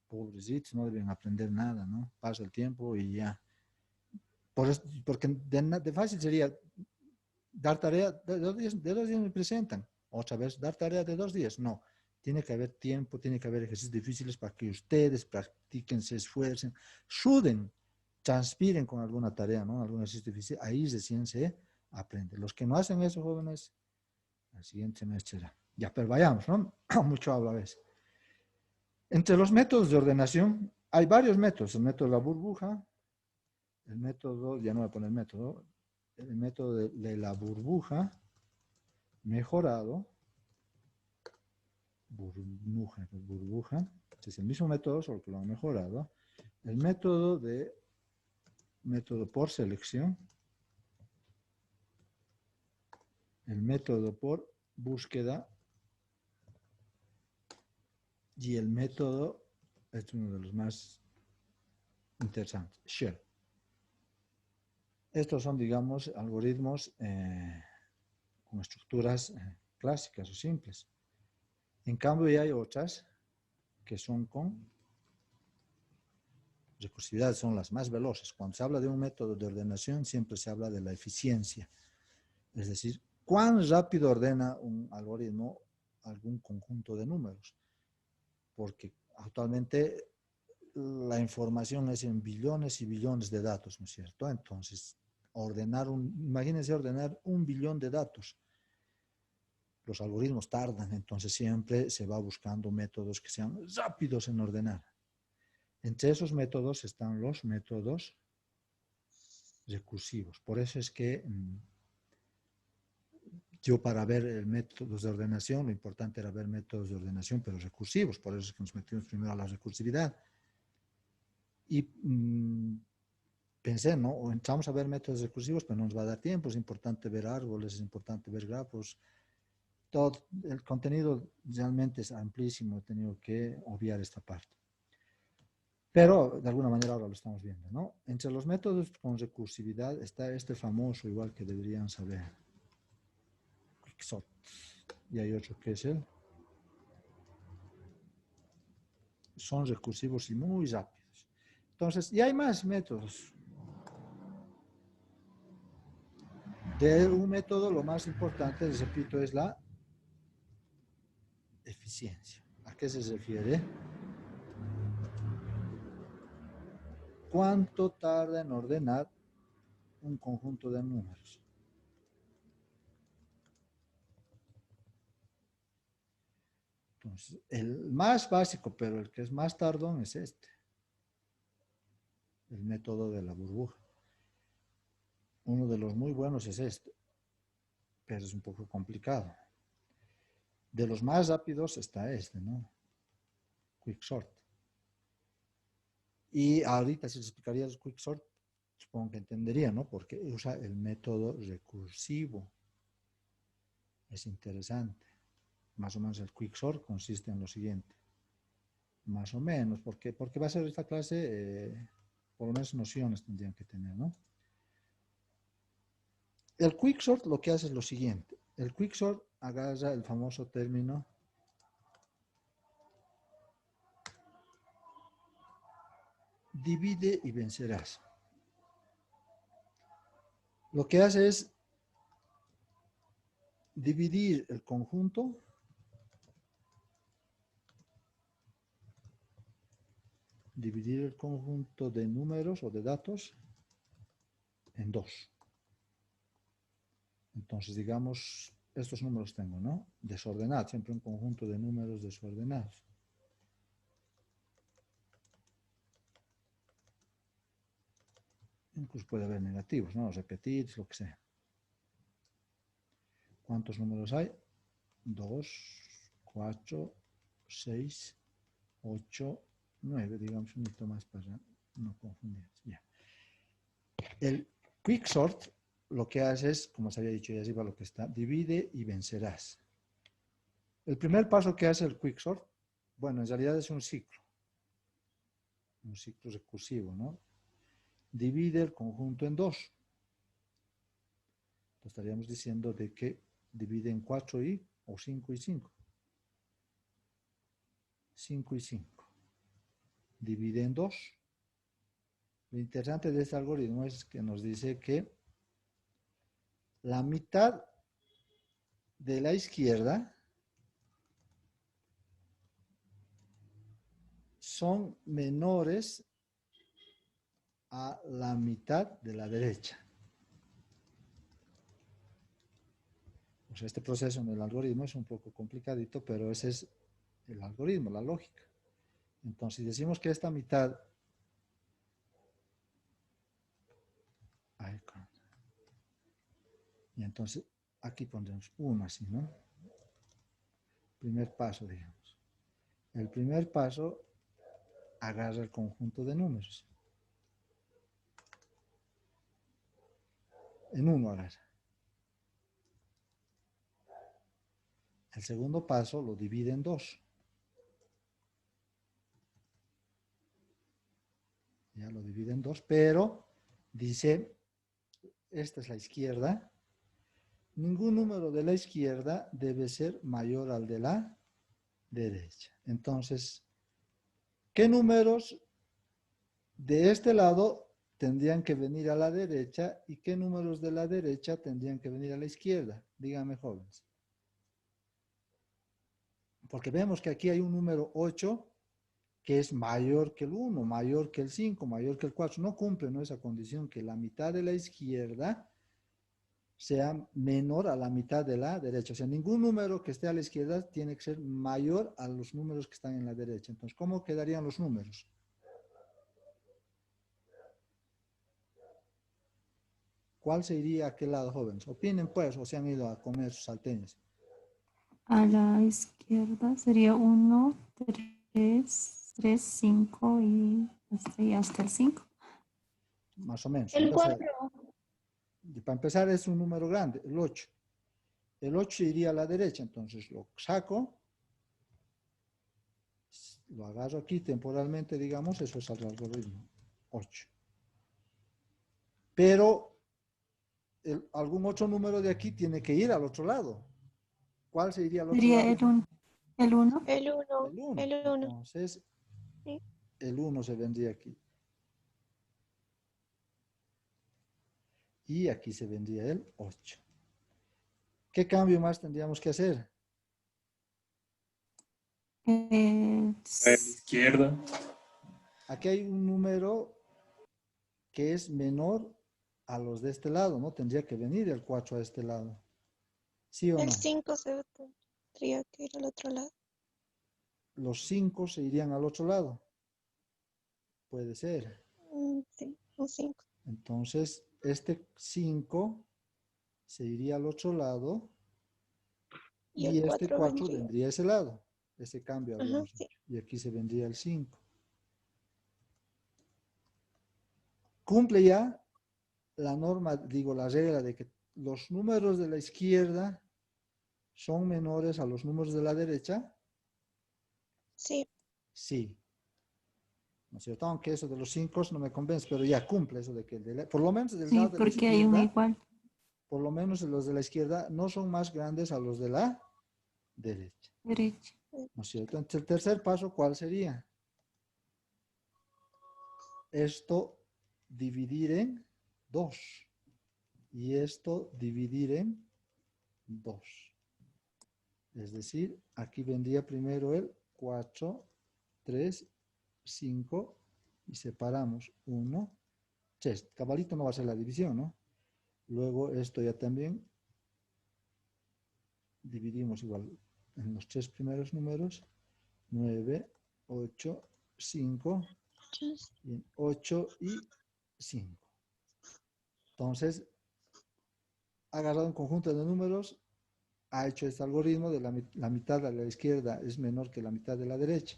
Pobrecitos, no deben aprender nada, ¿no? Pasa el tiempo y ya. Porque de fácil sería dar tarea de 2 días me presentan, otra vez dar tarea de 2 días, no. Tiene que haber tiempo, tiene que haber ejercicios difíciles para que ustedes practiquen, se esfuercen, suden, transpiren con alguna tarea, ¿no? Algún ejercicio difícil, ahí recién se aprende. Los que no hacen eso, jóvenes, el siguiente semestre ya. Ya, pero vayamos, ¿no? Mucho hablo a veces. Entre los métodos de ordenación, hay varios métodos. El método de la burbuja, el método, ya no voy a poner método, el método de la burbuja mejorado, burbuja, es el mismo método, solo que lo han mejorado. El método por selección, el método por búsqueda y el método, este es uno de los más interesantes, shell. Estos son, digamos, algoritmos con estructuras clásicas o simples. En cambio, ya hay otras que son con recursividad, son las más veloces. Cuando se habla de un método de ordenación, siempre se habla de la eficiencia. Es decir, cuán rápido ordena un algoritmo algún conjunto de números. Porque actualmente la información es en billones y billones de datos, ¿no es cierto? Entonces, imagínense ordenar 1 billón de datos. Los algoritmos tardan, entonces siempre se va buscando métodos que sean rápidos en ordenar. Entre esos métodos están los métodos recursivos. Por eso es que yo para ver métodos de ordenación, lo importante era ver métodos de ordenación, pero recursivos. Por eso es que nos metimos primero a la recursividad. Y pensé, ¿no? O entramos a ver métodos recursivos, pero no nos va a dar tiempo. Es importante ver árboles, es importante ver grafos. Todo el contenido realmente es amplísimo. He tenido que obviar esta parte. Pero de alguna manera ahora lo estamos viendo, ¿no? Entre los métodos con recursividad está este famoso, igual que deberían saber, Quicksort. Y hay otro que es son recursivos y muy rápidos. Entonces, y hay más métodos. De un método, lo más importante, les repito, es la eficiencia. ¿A qué se refiere? ¿Cuánto tarda en ordenar un conjunto de números? Entonces, el más básico, pero el que es más tardón es este. El método de la burbuja. Uno de los muy buenos es este, pero es un poco complicado. De los más rápidos está este, ¿no? Quicksort. Y ahorita si les explicaría el Quicksort, supongo que entendería, ¿no? Porque usa el método recursivo. Es interesante. Más o menos el Quicksort consiste en lo siguiente. Más o menos, porque va a ser esta clase, por lo menos nociones tendrían que tener, ¿no? El Quicksort lo que hace es lo siguiente. El Quicksort agarra el famoso término divide y vencerás. Lo que hace es dividir el conjunto de números o de datos en dos. Entonces, digamos, estos números tengo, ¿no? Desordenados, siempre un conjunto de números desordenados. Incluso puede haber negativos, ¿no? Repetir, lo que sea. ¿Cuántos números hay? 2, 4, 6, 8, 9, digamos un poquito más para no confundirse. Ya. El Quicksort lo que hace es, como se había dicho ahí arriba lo que está, divide y vencerás. El primer paso que hace el Quicksort, bueno, en realidad es un ciclo recursivo, ¿no? Divide el conjunto en dos. Entonces estaríamos diciendo de que divide en 4 o 5 y 5. 5 y 5. Divide en 2. Lo interesante de este algoritmo es que nos dice que la mitad de la izquierda son menores a la mitad de la derecha. O sea, este proceso en el algoritmo es un poco complicadito, pero ese es el algoritmo, la lógica. Entonces, si decimos que esta mitad... Y entonces, aquí pondremos 1 así, ¿no? Primer paso, digamos. El primer paso agarra el conjunto de números. En 1 agarra. El segundo paso lo divide en 2. Ya lo divide en 2, pero dice, esta es la izquierda. Ningún número de la izquierda debe ser mayor al de la derecha. Entonces, ¿qué números de este lado tendrían que venir a la derecha y qué números de la derecha tendrían que venir a la izquierda? Díganme, jóvenes. Porque vemos que aquí hay un número 8 que es mayor que el 1, mayor que el 5, mayor que el 4. No cumple, ¿no?, esa condición, que la mitad de la izquierda sea menor a la mitad de la derecha. O sea, ningún número que esté a la izquierda tiene que ser mayor a los números que están en la derecha. Entonces, ¿cómo quedarían los números? ¿Cuál se iría a qué lado, jóvenes? Opinen, pues, o se han ido a comer sus salteñas. A la izquierda sería 1, 3, 5 y hasta el 5. Más o menos. El Entonces, 4. y para empezar es un número grande, el 8. El 8 iría a la derecha, entonces lo saco, lo agarro aquí temporalmente, digamos, eso es el algoritmo, 8. Pero algún otro número de aquí tiene que ir al otro lado. ¿Cuál se iría al otro Sería lado? el 1. El 1. El 1. El 1. Entonces, Sí. el 1 se vendría aquí. Y aquí se vendría el 8. ¿Qué cambio más tendríamos que hacer? A la izquierda. Aquí hay un número que es menor a los de este lado, ¿no? Tendría que venir el 4 a este lado. ¿Sí o El no? 5 se tendría que ir al otro lado. Los 5 se irían al otro lado. Puede ser. Sí, un 5. Entonces, este 5 se iría al otro lado Y el y este 4 4 vendría. vendría a ese lado. Ese cambio Ajá, habíamos sí. hecho. Y aquí se vendría el 5. Cumple ya la norma, digo, la regla de que los números de la izquierda son menores a los números de la derecha. Sí, Sí. ¿No es cierto? Aunque eso de los 5 no me convence, pero ya cumple eso de que por lo menos del Sí, lado de la porque hay un izquierda, igual. por lo menos los de la izquierda no son más grandes a los de la derecha. Derecha. ¿No es cierto? Entonces, el tercer paso, ¿cuál sería? Esto dividir en 2 y esto dividir en 2. Es decir, aquí vendría primero el 4, 3, 5 y separamos 1, 3. Cabalito no va a ser la división, ¿no? Luego esto ya también dividimos igual en los 3 primeros números, 9, 8, 5, y 8 y 5. Entonces, ha agarrado un conjunto de números, ha hecho este algoritmo de la mitad de la izquierda es menor que la mitad de la derecha.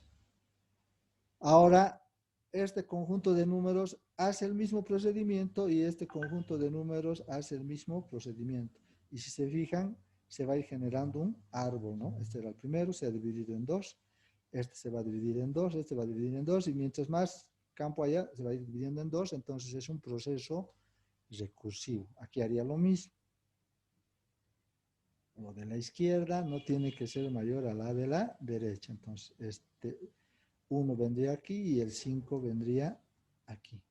Ahora, este conjunto de números hace el mismo procedimiento y este conjunto de números hace el mismo procedimiento. Y si se fijan, se va a ir generando un árbol, ¿no? Este era el primero, se ha dividido en 2. Este se va a dividir en 2, este va a dividir en 2 y mientras más campo haya, se va a ir dividiendo en 2, entonces es un proceso recursivo. Aquí haría lo mismo. Lo de la izquierda no tiene que ser mayor a la de la derecha. Entonces, este 1 vendría aquí y el 5 vendría aquí.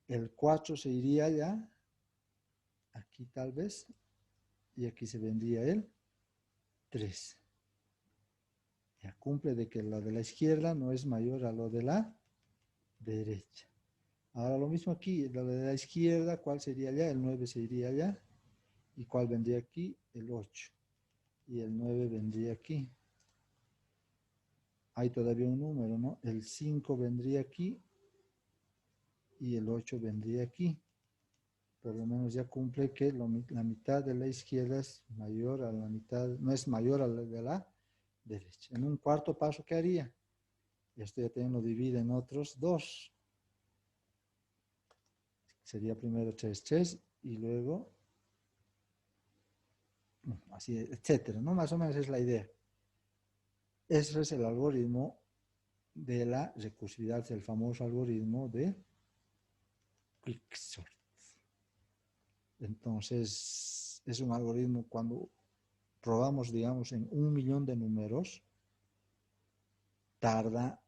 El 4 se iría ya, aquí tal vez, y aquí se vendría el 3. Ya cumple de que lo de la izquierda no es mayor a lo de la derecha. Ahora lo mismo aquí, lo de la izquierda, ¿cuál sería allá? El 9 se iría allá. ¿Y cuál vendría aquí? El 8. Y el 9 vendría aquí. Hay todavía un número, ¿no? El 5 vendría aquí y el 8 vendría aquí. Por lo menos ya cumple que la mitad de la izquierda es mayor a la mitad, no es mayor a la de la derecha. En un cuarto paso, ¿qué haría? Esto ya también lo divide en otros 2. Sería primero 3, 3 y luego así, etcétera, ¿no? Más o menos es la idea. Ese es el algoritmo de la recursividad, el famoso algoritmo de Quicksort. Entonces, es un algoritmo cuando probamos, digamos, en 1.000.000 de números, tarda,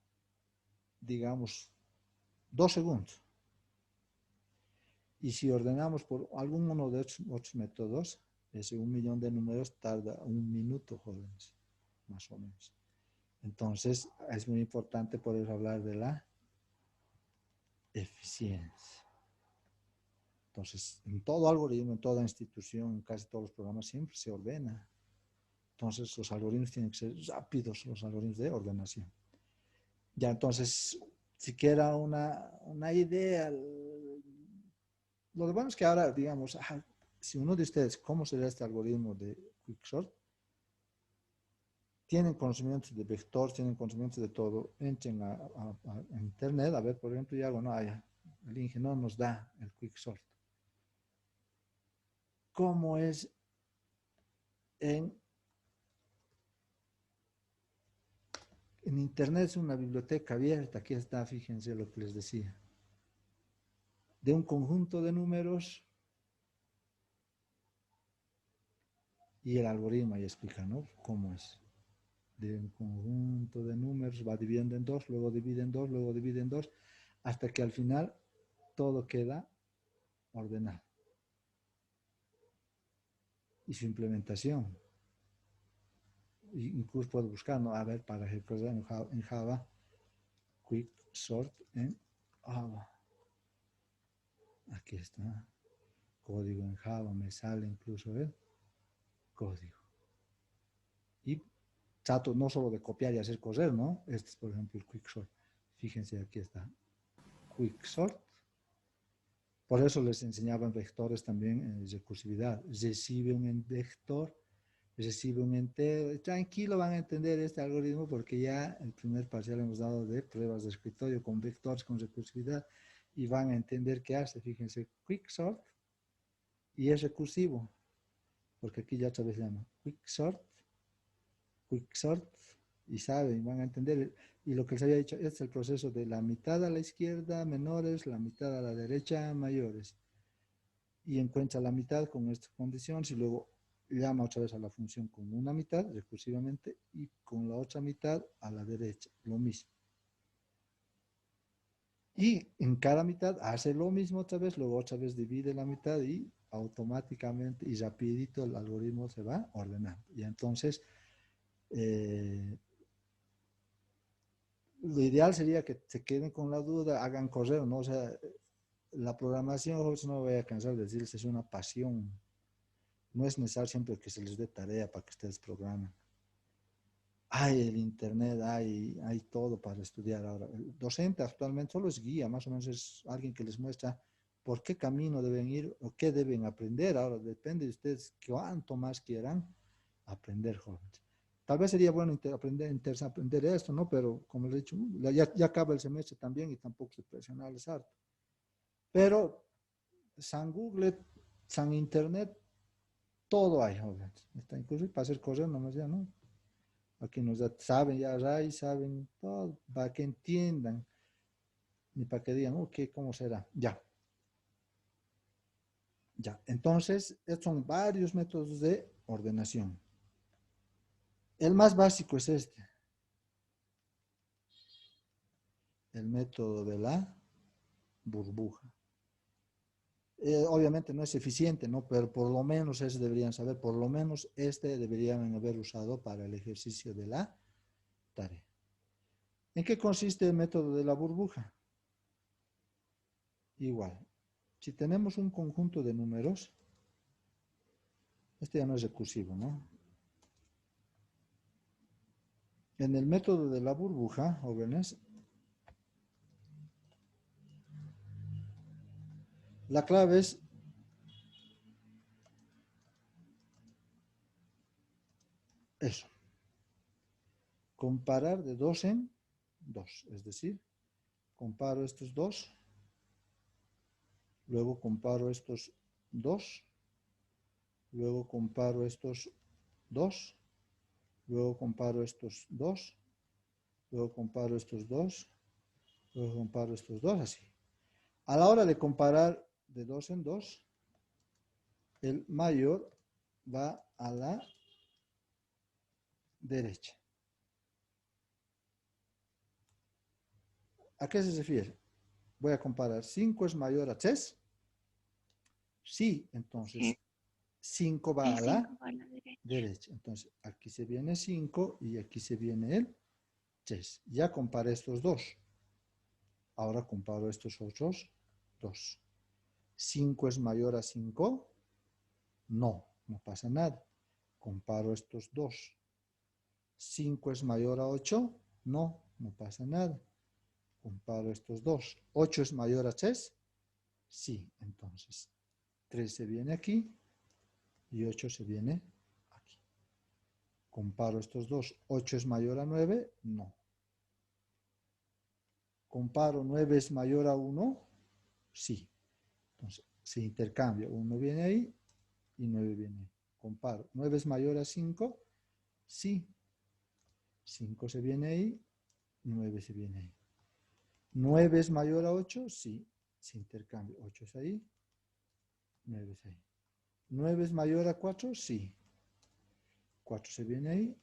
digamos, 2 segundos. Y si ordenamos por alguno de otros métodos, ese 1.000.000 de números tarda 1 minuto, jóvenes, más o menos. Entonces, es muy importante poder hablar de la eficiencia. Entonces, en todo algoritmo, en toda institución, en casi todos los programas, siempre se ordena. Entonces, los algoritmos tienen que ser rápidos, los algoritmos de ordenación. Ya, entonces, siquiera una idea. Lo bueno es que ahora, digamos, si uno de ustedes, ¿cómo será este algoritmo de Quicksort? Tienen conocimientos de vector, tienen conocimientos de todo, entren a internet, a ver, por ejemplo, yo hago, no, el ingeniero nos da el Quicksort. ¿Cómo es en internet? Es una biblioteca abierta, aquí está, fíjense lo que les decía. De un conjunto de números y el algoritmo ahí explica, ¿no? ¿Cómo es? De un conjunto de números, va dividiendo en 2, luego divide en 2, luego divide en 2, hasta que al final todo queda ordenado. Y su implementación. Incluso puedo buscar, ¿no? A ver, para ejecutar en Java, Quicksort en Java. Aquí está. Código en Java, me sale incluso el código. Y trato no solo de copiar y hacer correr, ¿no? Este es, por ejemplo, el quicksort. Fíjense, aquí está. Quicksort. Por eso les enseñaba en vectores también en recursividad. Recibe un vector, recibe un entero. Tranquilo, van a entender este algoritmo porque ya el primer parcial hemos dado de pruebas de escritorio con vectores, con recursividad, y van a entender qué hace. Fíjense, quicksort, y es recursivo, porque aquí ya otra vez se llama quicksort, y saben, van a entender. Y lo que les había dicho, este es el proceso de la mitad a la izquierda, menores, la mitad a la derecha, mayores. Y encuentra la mitad con esta condición, y luego llama otra vez a la función con una mitad, recursivamente, y con la otra mitad a la derecha, lo mismo. Y en cada mitad hace lo mismo luego otra vez divide la mitad y automáticamente y rapidito el algoritmo se va ordenando. Y entonces, lo ideal sería que se queden con la duda, hagan correo, ¿no? O sea, la programación, no me voy a cansar de decirles, es una pasión. No es necesario siempre que se les dé tarea para que ustedes programen. Hay el internet, hay todo para estudiar ahora. El docente actualmente solo es guía, más o menos es alguien que les muestra por qué camino deben ir o qué deben aprender. Ahora depende de ustedes cuánto más quieran aprender, jóvenes. Tal vez sería bueno aprender esto, ¿no? Pero como les he dicho, ya acaba el semestre también y tampoco se presionarles harto. Pero San Google, San Internet, todo hay, jóvenes. Está incluso para hacer cosas nomás ya, ¿no? Aquí nos saben ya raíz, saben todo, para que entiendan, ni para que digan, ok, ¿cómo será? Ya. Ya. Entonces, estos son varios métodos de ordenación. El más básico es este. El método de la burbuja. Obviamente no es eficiente, ¿no? Pero por lo menos ese deberían saber, por lo menos este deberían haber usado para el ejercicio de la tarea. ¿En qué consiste el método de la burbuja? Igual, si tenemos un conjunto de números, este ya no es recursivo, ¿no? En el método de la burbuja, jóvenes, la clave es eso. Comparar de dos en dos. Es decir, comparo estos dos, luego comparo estos dos, luego comparo estos dos, luego comparo estos dos, luego comparo estos dos, luego comparo estos dos, así. A la hora de comparar de dos en dos, el mayor va a la derecha. ¿A qué se refiere? Voy a comparar 5 es mayor a 3. Sí, entonces 5 va a la derecha. Entonces aquí se viene 5 y aquí se viene el 3. Ya comparé estos dos. Ahora comparo estos otros dos. 5 es mayor a 5. No, no pasa nada. Comparo estos dos. 5 es mayor a 8. No, no pasa nada. Comparo estos dos. 8 es mayor a 3. Sí, entonces 3 se viene aquí y 8 se viene aquí. Comparo estos dos. 8 es mayor a 9. No. Comparo 9 es mayor a 1. Sí. Entonces se intercambia. 1 viene ahí y 9 viene ahí. Comparo. 9 es mayor a 5. Sí. 5 se viene ahí, 9 se viene ahí. 9 es mayor a 8, sí, se intercambia. 8 es ahí, 9 es ahí. 9 es mayor a 4, sí. 4 se viene ahí,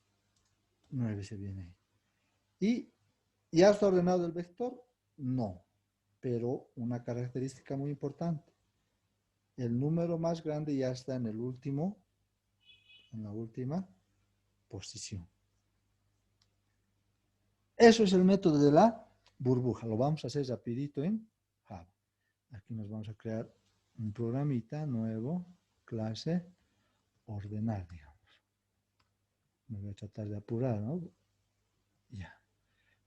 9 se viene ahí. ¿Y ya está ordenado el vector? No, pero una característica muy importante. El número más grande ya está en el último, en la última posición. Eso es el método de la burbuja. Lo vamos a hacer rapidito en Java. Aquí nos vamos a crear un programita nuevo, clase, ordenar, digamos. Me voy a tratar de apurar, ¿no? Ya.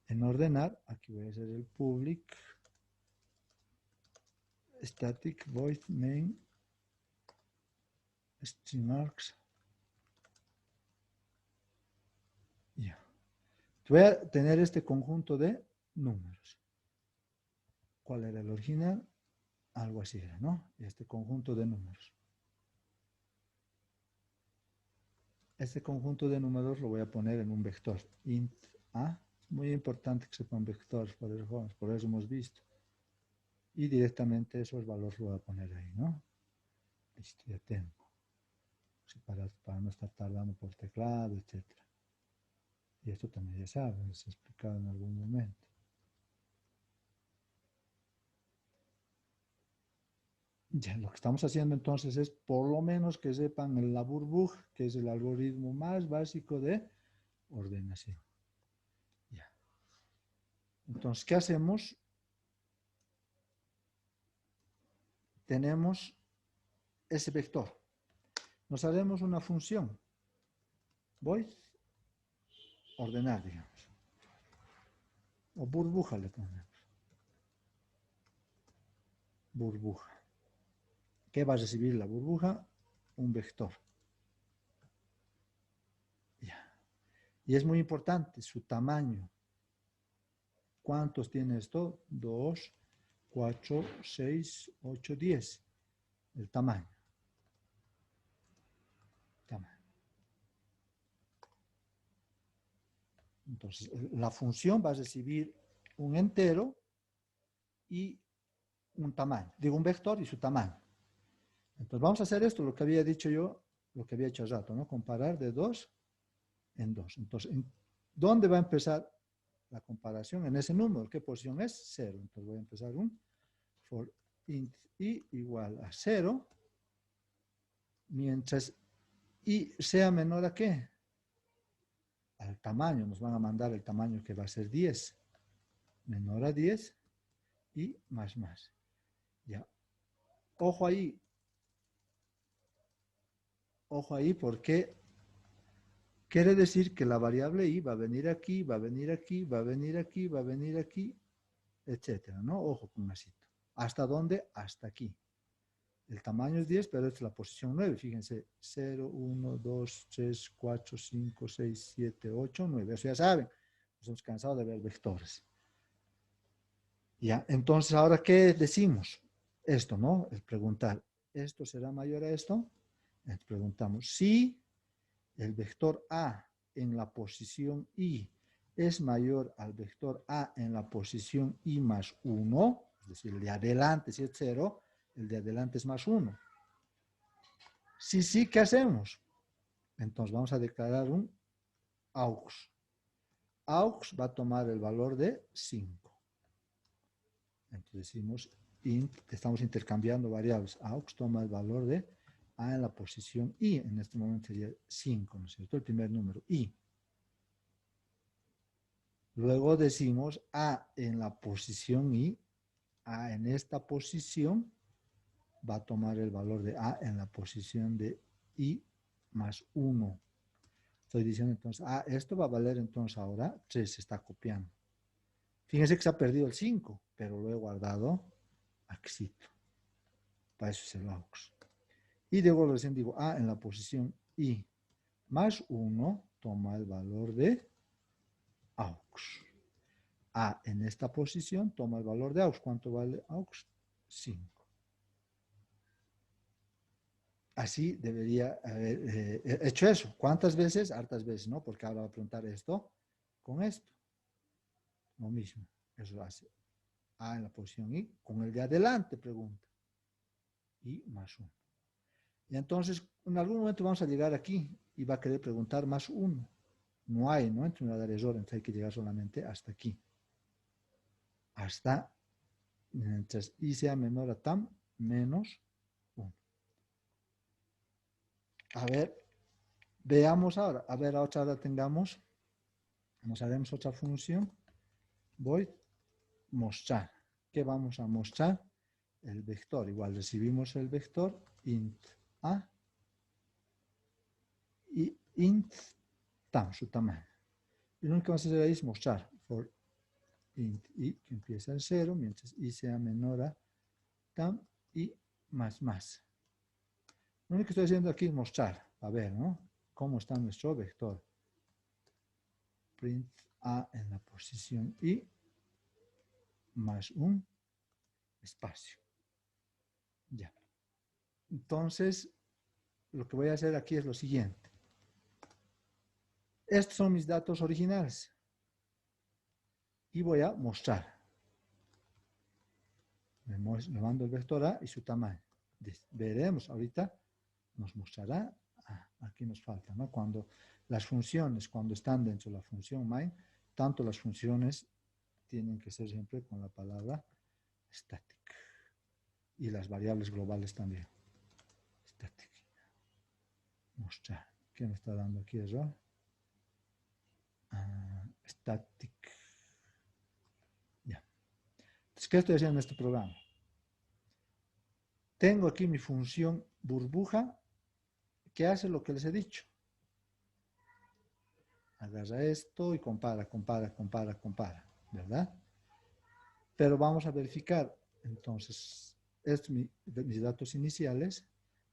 En ordenar, aquí voy a hacer el public static void main string args. Ya. Voy a tener este conjunto de números. ¿Cuál era el original? Algo así era, ¿no? Este conjunto de números. Este conjunto de números lo voy a poner en un vector. Int A. Muy importante que sepan vectores por eso hemos visto. Y directamente esos valores los voy a poner ahí, ¿no? Listo, ya tengo. Para no estar tardando por teclado, etc. Y esto también ya saben, les he explicado en algún momento. Ya, lo que estamos haciendo entonces es por lo menos que sepan la burbuja, que es el algoritmo más básico de ordenación. Ya. Entonces, ¿qué hacemos? Tenemos ese vector. Nos haremos una función. Voy a ordenar, digamos. O burbuja le ponemos. Burbuja. ¿Qué va a recibir la burbuja? Un vector. Ya. Y es muy importante su tamaño. ¿Cuántos tiene esto? 2, 4, 6, 8, 10. El tamaño. Entonces, la función va a recibir un entero y un tamaño. Digo, un vector y su tamaño. Entonces, vamos a hacer esto, lo que había dicho yo, lo que había hecho hace rato, ¿no? Comparar de 2 en 2. Entonces, ¿dónde va a empezar la comparación? En ese número. ¿Qué posición es? 0. Entonces, voy a empezar un for int i igual a 0, mientras i sea menor a ¿qué? Al tamaño. Nos van a mandar el tamaño que va a ser 10. Menor a 10 y más. Ya. Ojo ahí. Ojo ahí porque quiere decir que la variable i va a venir aquí, va a venir aquí, va a venir aquí, va a venir aquí, etcétera, ¿no? Ojo con así. ¿Hasta dónde? Hasta aquí. El tamaño es 10, pero es la posición 9. Fíjense, 0, 1, 2, 3, 4, 5, 6, 7, 8, 9. Eso ya saben. Nos hemos cansado de ver vectores. Ya, entonces, ¿ahora qué decimos? Esto, ¿no? Es preguntar, ¿esto será mayor a esto? Entonces preguntamos, si el vector A en la posición I es mayor al vector A en la posición I más 1, es decir, el de adelante, si es 0, el de adelante es más 1. Si sí, ¿qué hacemos? Entonces vamos a declarar un aux. Aux va a tomar el valor de 5. Entonces decimos, estamos intercambiando variables. Aux toma el valor de A en la posición I. En este momento sería 5, ¿no es cierto? El primer número, I. Luego decimos A en la posición I. A en esta posición va a tomar el valor de A en la posición de I más 1. Estoy diciendo entonces, esto va a valer entonces ahora 3, se está copiando. Fíjense que se ha perdido el 5, pero lo he guardado aquí. Para eso es el aux. Y luego recién digo, A en la posición I más 1 toma el valor de aux. A en esta posición toma el valor de aux. ¿Cuánto vale aux? 5. Así debería haber hecho eso. ¿Cuántas veces? Hartas veces, ¿no? Porque ahora va a preguntar esto con esto. Lo mismo. Eso hace A en la posición I. Con el de adelante pregunta. I más 1. Y entonces, en algún momento vamos a llegar aquí y va a querer preguntar más 1. No hay, ¿no? Entonces me va a dar error, entonces hay que llegar solamente hasta aquí. Hasta, mientras I sea menor a tam, menos 1. A ver, veamos ahora. A ver, otra hora tengamos. Nos haremos otra función. Voy a mostrar. ¿Qué vamos a mostrar? el vector. Igual recibimos el vector int a y int tam, su tamaño. Y lo único que vamos a hacer ahí es mostrar for int i que empieza en 0, mientras i sea menor a tam y más más. Lo único que estoy haciendo aquí es mostrar, a ver, ¿no? Cómo está nuestro vector. Print a en la posición i más un espacio. Ya. Entonces, lo que voy a hacer aquí es lo siguiente. Estos son mis datos originales. Y voy a mostrar. Le mando el vector A y su tamaño. Veremos ahorita, nos mostrará, aquí nos falta, ¿no? Cuando las funciones, cuando están dentro de la función main, tanto las funciones tienen que ser siempre con la palabra static. Y las variables globales también. Static. Mostrar. ¿Qué me está dando aquí error? Static. Ya. Entonces, ¿qué estoy haciendo en este programa? Tengo aquí mi función burbuja que hace lo que les he dicho. Agarra esto y compara, ¿verdad? Pero vamos a verificar, entonces, estos mis datos iniciales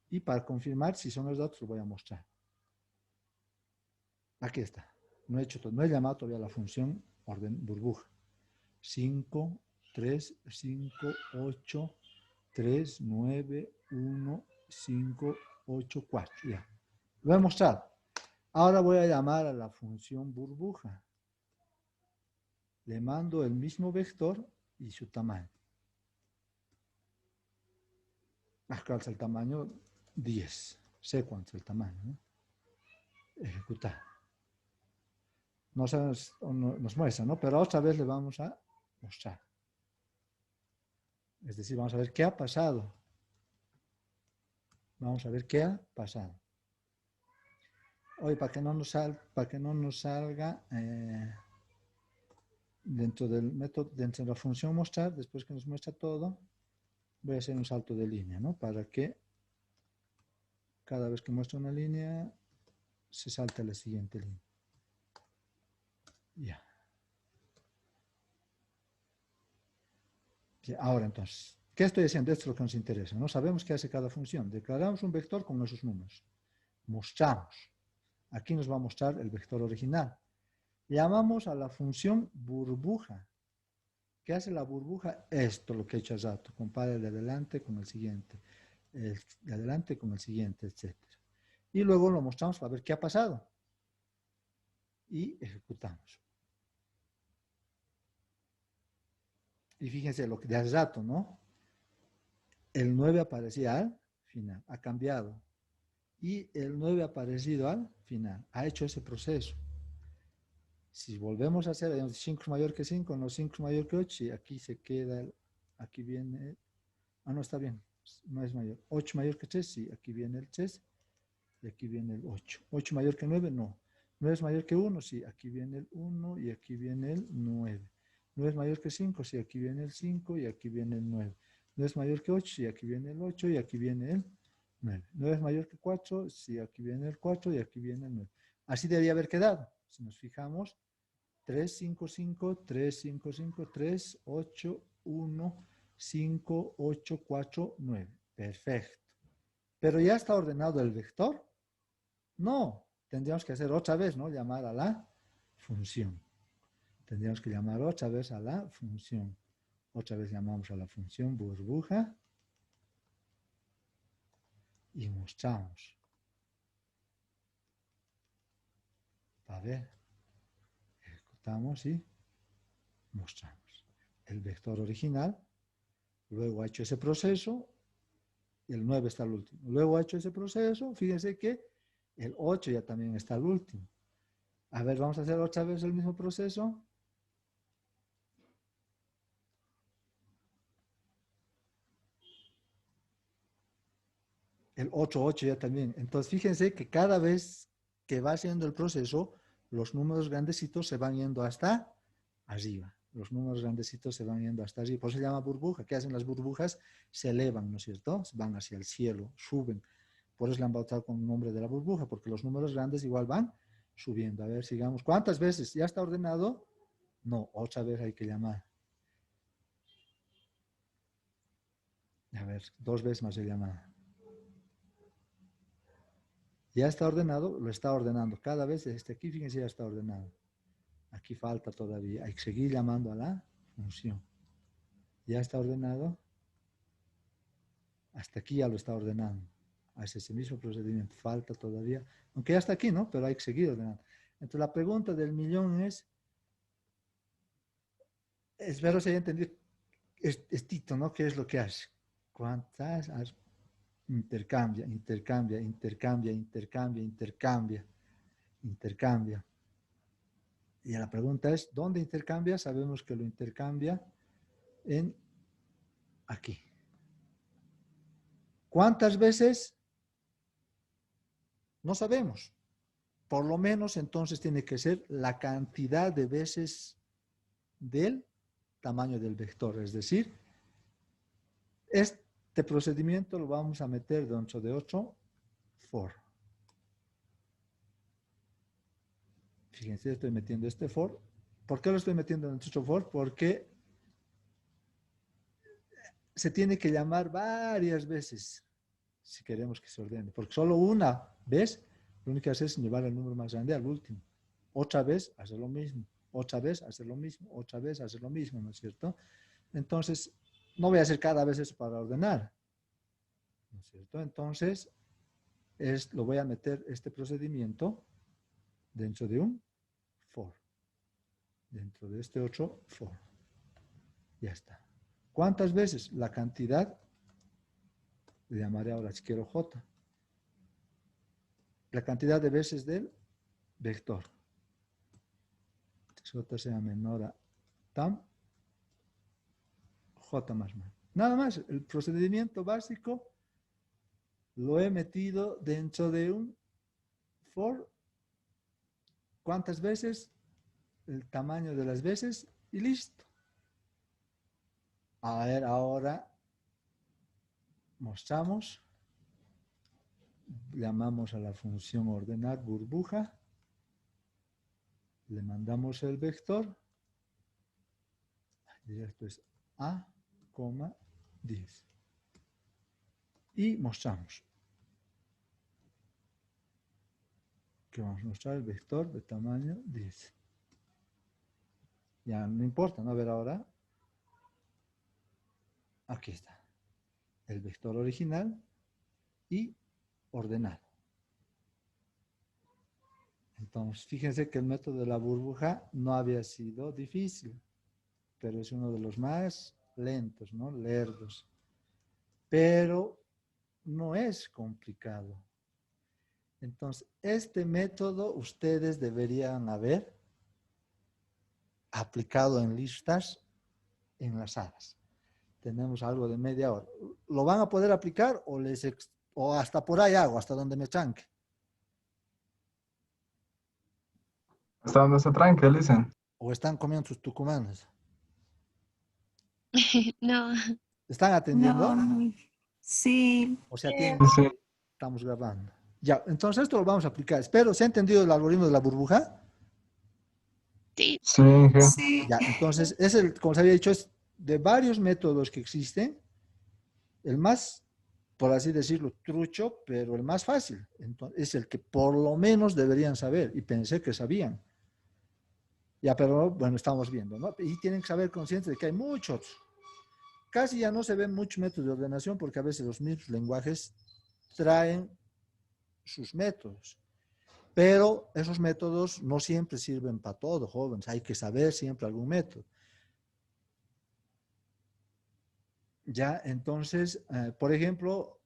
y para confirmar si son los datos los voy a mostrar. Aquí está. No he llamado todavía la función orden burbuja. 5, 3, 5, 8, 3, 9, 1, 5, 8, 4. Ya. Lo he mostrado. Ahora voy a llamar a la función burbuja. Le mando el mismo vector y su tamaño. Acá es el tamaño 10. Sé cuánto es el tamaño, ¿no? Ejecutar. Nos muestra, ¿no? Pero otra vez le vamos a mostrar. Es decir, vamos a ver qué ha pasado. Vamos a ver qué ha pasado. Hoy, para que no nos salga dentro del método, dentro de la función mostrar, después que nos muestra todo, voy a hacer un salto de línea, ¿no? Para que cada vez que muestra una línea, se salte a la siguiente línea. Ya. Ahora entonces, ¿qué estoy haciendo? Esto es lo que nos interesa, ¿no? Sabemos qué hace cada función. Declaramos un vector con esos números. Mostramos. Aquí nos va a mostrar el vector original. Llamamos a la función burbuja. ¿Qué hace la burbuja? Esto, lo que he hecho hace rato. Compara el de adelante con el siguiente. El de adelante con el siguiente, etc. Y luego lo mostramos para ver qué ha pasado. Y ejecutamos. Y fíjense lo que de hace rato, ¿no? El 9 aparecía al final. Ha cambiado. Y el 9 ha aparecido al final. Ha hecho ese proceso. Si volvemos a hacer, 5 es mayor que 5, no 5 es mayor que 8, y aquí se queda, aquí viene, no está bien, no es mayor. 8 mayor que 3, sí, aquí viene el 3, y aquí viene el 8. 8 mayor que 9, no. 9 es mayor que 1, sí, aquí viene el 1, y aquí viene el 9. 9 es mayor que 5, sí, aquí viene el 5, y aquí viene el 9. 9 es mayor que 8, sí, aquí viene el 8, y aquí viene el 9. 9 es mayor que 4, sí, aquí viene el 4, y aquí viene el 9. Así debería haber quedado. Si nos fijamos, 3, 5, 5, 3, 5, 5, 3, 8, 1, 5, 8, 4, 9. Perfecto. ¿Pero ya está ordenado el vector? No. Tendríamos que hacer otra vez, ¿no? Llamar a la función. Tendríamos que llamar otra vez a la función. Otra vez llamamos a la función burbuja. Y mostramos. A ver. Ejecutamos y mostramos. El vector original. Luego ha hecho ese proceso. Y el 9 está al último. Luego ha hecho ese proceso. Fíjense que el 8 ya también está al último. A ver, vamos a hacer otra vez el mismo proceso. El 8 ya también. Entonces, fíjense que cada vez que va haciendo el proceso, los números grandecitos se van yendo hasta arriba. Los números grandecitos se van yendo hasta allí. Por eso se llama burbuja. ¿Qué hacen las burbujas? Se elevan, ¿no es cierto? Van hacia el cielo, suben. Por eso le han bautizado con el nombre de la burbuja, porque los números grandes igual van subiendo. A ver, sigamos. ¿Cuántas veces? ¿Ya está ordenado? No, otra vez hay que llamar. A ver, 2 veces más he llamado. Ya está ordenado, lo está ordenando. Cada vez desde aquí, fíjense, ya está ordenado. Aquí falta todavía. Hay que seguir llamando a la función. Ya está ordenado. Hasta aquí ya lo está ordenando. Hace ese mismo procedimiento. Falta todavía. Aunque ya está aquí, ¿no? Pero hay que seguir ordenando. Entonces la pregunta del millón es, espero se haya entendido estito, ¿no? ¿Qué es lo que hace? ¿Cuántas? Intercambia, intercambia, intercambia, intercambia, intercambia, intercambia. Y la pregunta es, ¿dónde intercambia? Sabemos que lo intercambia en aquí. ¿Cuántas veces? No sabemos. Por lo menos entonces tiene que ser la cantidad de veces del tamaño del vector. Es decir, este procedimiento lo vamos a meter dentro de 8 for. Fíjense, estoy metiendo este for. ¿Por qué lo estoy metiendo dentro de 8 for? Porque se tiene que llamar varias veces si queremos que se ordene. Porque solo una vez, lo único que hace es llevar el número más grande al último. Otra vez, hacer lo mismo. Otra vez, hacer lo mismo. Otra vez, hacer lo mismo, ¿no es cierto? Entonces, no voy a hacer cada vez eso para ordenar, ¿no es cierto? Entonces, lo voy a meter este procedimiento dentro de un for. Dentro de este otro for. Ya está. ¿Cuántas veces? La cantidad, le llamaré ahora si quiero J. La cantidad de veces del vector. J sea menor a tam, J más más. Nada más, el procedimiento básico lo he metido dentro de un for. ¿Cuántas veces? El tamaño de las veces y listo. A ver, ahora mostramos. Llamamos a la función ordenar burbuja. Le mandamos el vector. Y esto es A, 10. Y mostramos. Que vamos a mostrar el vector de tamaño 10. Ya no importa, ¿no? A ver ahora. Aquí está. El vector original y ordenado. Entonces, fíjense que el método de la burbuja no había sido difícil, pero es uno de los más lentos, ¿no? Lerdos. Pero no es complicado. Entonces, este método ustedes deberían haber aplicado en listas enlazadas. Tenemos algo de media hora. ¿Lo van a poder aplicar o hasta por ahí hago, hasta donde me tranque? Hasta donde se tranque, dicen. ¿O están comiendo sus tucumanos? No. ¿Están atendiendo? No, sí, O sea, Sí. estamos grabando. Ya, entonces esto lo vamos a aplicar. Espero, ¿se ha entendido el algoritmo de la burbuja? Sí. Sí, Inge. sí. Ya, entonces, como se había dicho, es de varios métodos que existen, el más, por así decirlo, trucho, pero el más fácil. Entonces, es el que por lo menos deberían saber, y pensé que sabían. Ya, pero bueno, estamos viendo, ¿no? Y tienen que saber conscientes de que hay muchos. Casi ya no se ven muchos métodos de ordenación porque a veces los mismos lenguajes traen sus métodos. Pero esos métodos no siempre sirven para todo, jóvenes. Hay que saber siempre algún método. Ya, entonces, por ejemplo,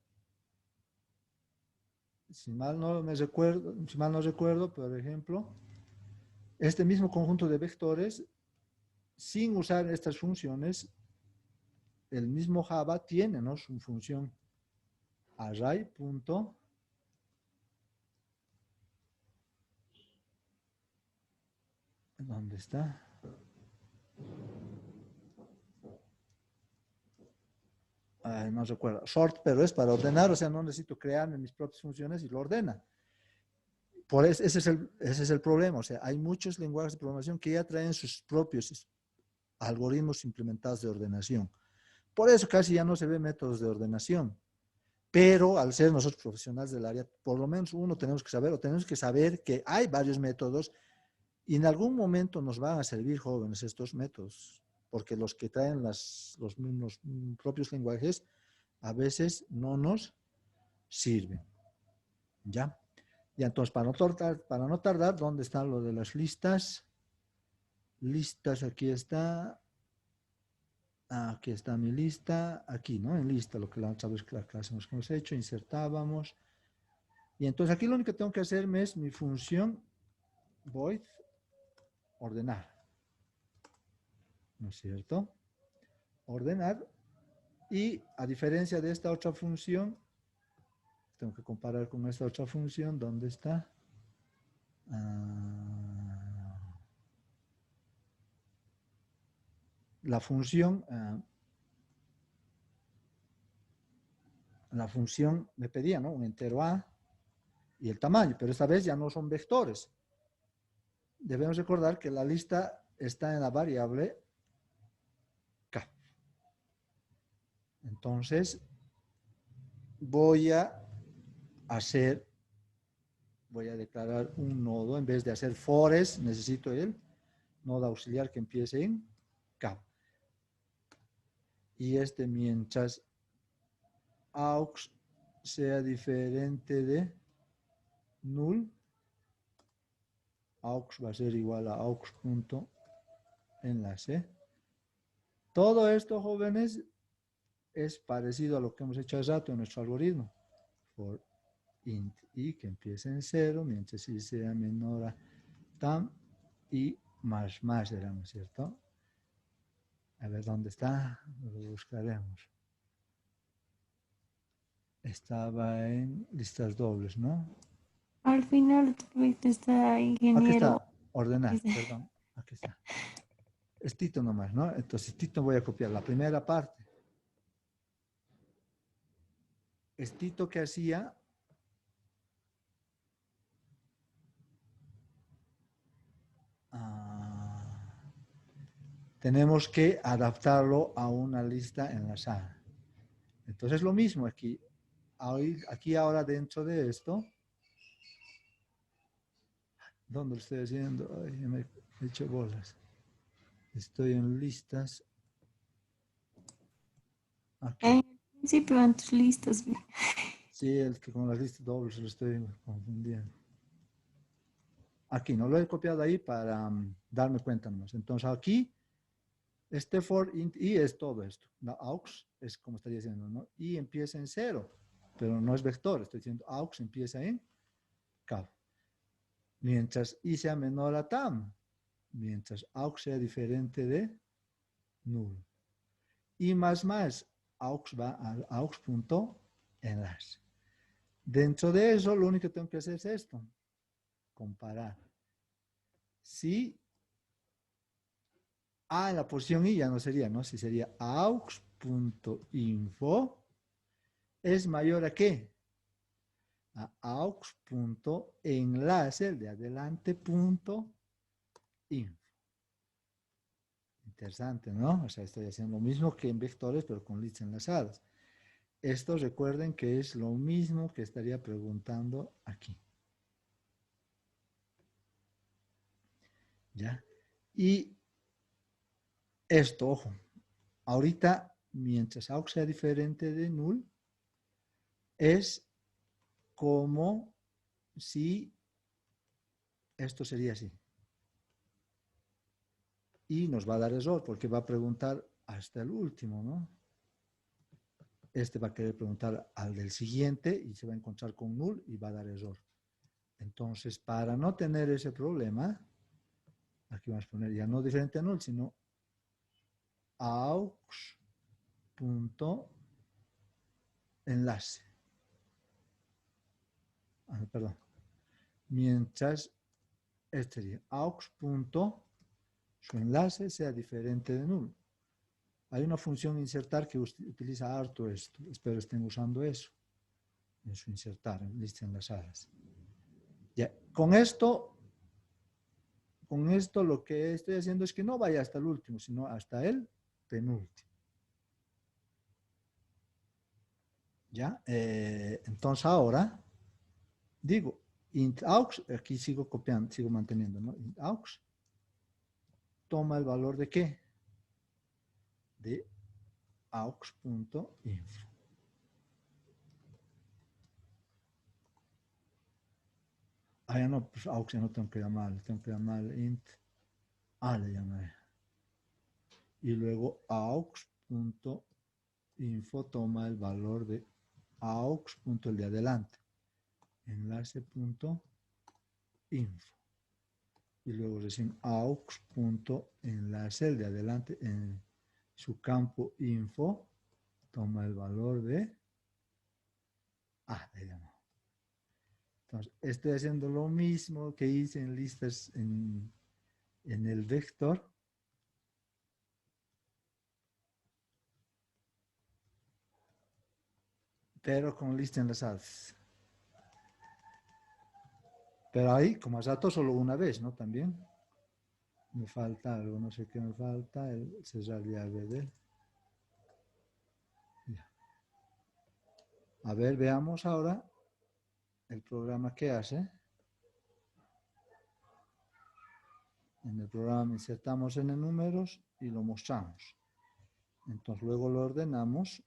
si mal no recuerdo, por ejemplo, este mismo conjunto de vectores, sin usar estas funciones, el mismo Java tiene, ¿no?, su función array. ¿Dónde está? no recuerdo, sort, pero es para ordenar, o sea, no necesito crearme mis propias funciones y lo ordena. Ese es el problema, o sea, hay muchos lenguajes de programación que ya traen sus propios algoritmos implementados de ordenación. Por eso casi ya no se ven métodos de ordenación. Pero al ser nosotros profesionales del área, por lo menos uno tenemos que saber que hay varios métodos y en algún momento nos van a servir, jóvenes, estos métodos, porque los que traen los mismos propios lenguajes a veces no nos sirven. ¿Ya? Y entonces, para no tardar, ¿dónde está lo de las listas? Listas, aquí está. Aquí está mi lista, aquí, ¿no? En lista, lo que la otra vez la clase hemos hecho, insertábamos. Y entonces aquí lo único que tengo que hacerme es mi función void ordenar. ¿No es cierto? Ordenar. Y a diferencia de esta otra función, tengo que comparar con esta otra función, ¿dónde está? La función me pedía, ¿no? Un entero A y el tamaño, pero esta vez ya no son vectores. Debemos recordar que la lista está en la variable K. Entonces, voy a declarar un nodo, en vez de hacer fores, necesito el nodo auxiliar que empiece en K. Y mientras aux sea diferente de null, aux va a ser igual a aux.enlace. Todo esto, jóvenes, es parecido a lo que hemos hecho hace rato en nuestro algoritmo. For int i que empiece en 0, mientras i sea menor a tam y más era, ¿no es cierto? A ver dónde está, lo buscaremos. Estaba en listas dobles, ¿no? Al final está ingeniero. Aquí está, ordenar, perdón, aquí está. Es Tito nomás, ¿no? Entonces Tito voy a copiar la primera parte. Es Tito que hacía tenemos que adaptarlo a una lista enlazada. Entonces lo mismo aquí. Aquí ahora dentro de esto, ¿dónde lo estoy haciendo? Ay, me he hecho bolas. Estoy en listas. Aquí. En principio, en tus listas. Sí, el que con las listas dobles lo estoy confundiendo. Aquí, no lo he copiado ahí para darme cuenta nomás. Entonces aquí, for int i es todo esto. La aux es como estaría diciendo, ¿no? I empieza en 0, pero no es vector. Estoy diciendo aux empieza en K. Mientras i sea menor a tam, mientras aux sea diferente de null. Y más, aux va al aux.enlace. Dentro de eso, lo único que tengo que hacer es esto. Comparar. Si A en la posición I ya no sería, ¿no? Si sería aux.info es mayor a ¿qué? A aux.enlace, el de adelante, punto info. Interesante, ¿no? O sea, estoy haciendo lo mismo que en vectores, pero con listas enlazadas. Esto recuerden que es lo mismo que estaría preguntando aquí. ¿Ya? Y esto, ojo, ahorita, mientras aux sea diferente de null, es como si esto sería así. Y nos va a dar error porque va a preguntar hasta el último, ¿no? Este va a querer preguntar al del siguiente y se va a encontrar con null y va a dar error. Entonces, para no tener ese problema, aquí vamos a poner ya no diferente a null, sino aux.enlace. Perdón. Mientras este sería aux. Su enlace sea diferente de null. Hay una función insertar que utiliza harto esto. Espero estén usando eso en su insertar, en listas enlazadas. Ya, con esto lo que estoy haciendo es que no vaya hasta el último, sino hasta el penúltimo. ¿Ya? Entonces ahora digo int aux, aquí sigo copiando, sigo manteniendo, ¿no? Int aux toma el valor de ¿qué? De aux.info. Ah, ya no, pues aux ya no tengo que llamar int a le llamaré. Y luego aux.info toma el valor de aux. El de adelante. Enlace.info. Y luego decimos aux.enlace, el de adelante, en su campo info, toma el valor de le llamo. Entonces, estoy haciendo lo mismo que hice en listas en el vector. Pero con listas enlazadas. Pero ahí, como dato, solo una vez, ¿no? También. Me falta algo, no sé qué me falta, el cerrar llave de. Ya. A ver, veamos ahora el programa que hace. En el programa insertamos n números y lo mostramos. Entonces luego lo ordenamos.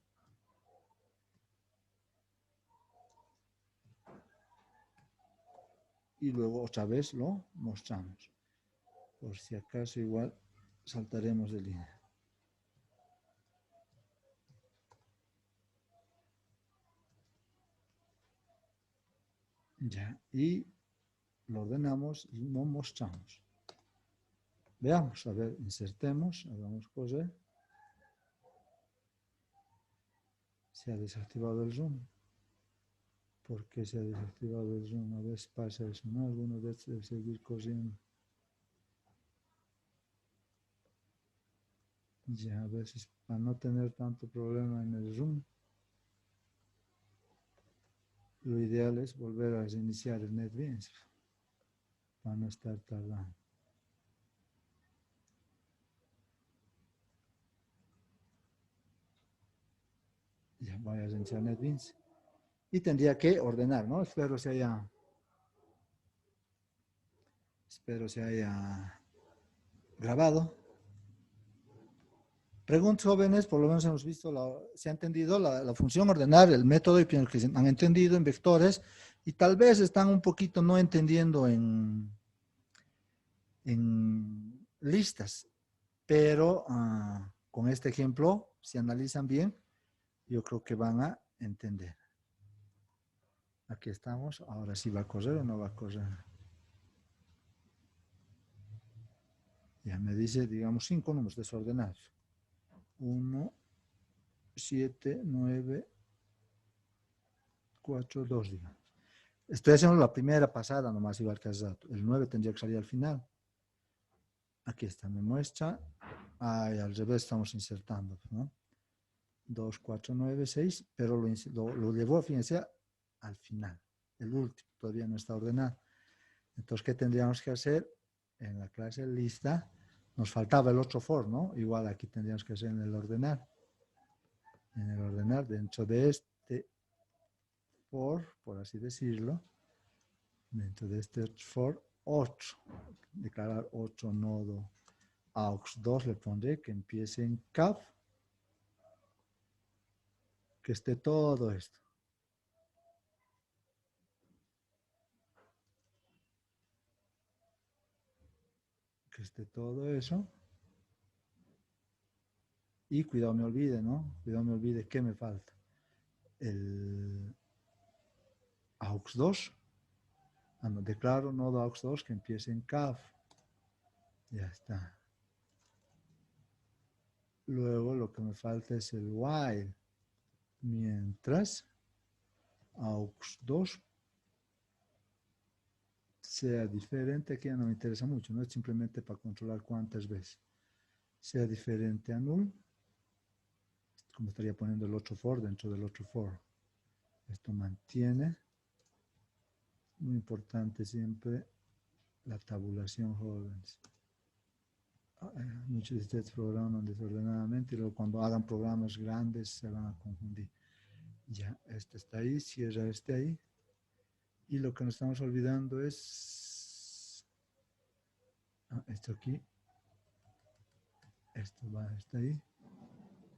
Y luego otra vez lo mostramos. Por si acaso igual saltaremos de línea. Ya, y lo ordenamos y lo mostramos. Veamos, a ver, insertemos, hagamos coser. Se ha desactivado el zoom. ¿Por qué se ha desactivado el zoom? A veces pasa eso, ¿no? Algunas veces debe seguir cosiendo. Ya, a veces para no tener tanto problema en el zoom, lo ideal es volver a reiniciar el NetBeans para no estar tardando. Ya voy a reiniciar NetBeans. Y tendría que ordenar, ¿no? Espero se haya grabado. Preguntas, jóvenes, por lo menos hemos visto, se ha entendido la función ordenar, el método, y pienso que han entendido en vectores, y tal vez están un poquito no entendiendo en listas, pero con este ejemplo, si analizan bien, yo creo que van a entender. Aquí estamos, ahora sí va a correr o no va a correr. Ya me dice, digamos, 5 números desordenados. 1, 7, 9, 4, 2, digamos. Estoy haciendo la primera pasada nomás, igual que hace rato. El 9 tendría que salir al final. Aquí está, me muestra. Al revés estamos insertando, ¿no? 2, 4, 9, 6, pero lo llevó, fíjense, al final. El último, todavía no está ordenado. Entonces, ¿qué tendríamos que hacer? En la clase lista, nos faltaba el otro for, ¿no? Igual aquí tendríamos que hacer en el ordenar. En el ordenar, dentro de este for, por así decirlo, dentro de este for 8, declarar 8 nodo aux2, le pondré que empiece en cap, que esté todo esto. Que esté todo eso. Y cuidado me olvide, ¿no? Cuidado me olvide que me falta. El aux2. No, declaro nodo aux2 que empiece en CAF. Ya está. Luego lo que me falta es el while. Mientras aux2 sea diferente, aquí ya no me interesa mucho, no es simplemente para controlar cuántas veces. Sea diferente a null. como estaría poniendo el otro for dentro del otro for. Esto mantiene. Muy importante siempre la tabulación, jóvenes. Muchos de ustedes programan desordenadamente y luego cuando hagan programas grandes se van a confundir. Ya, este está ahí, cierra este ahí. Y lo que nos estamos olvidando es esto aquí. Esto va hasta ahí.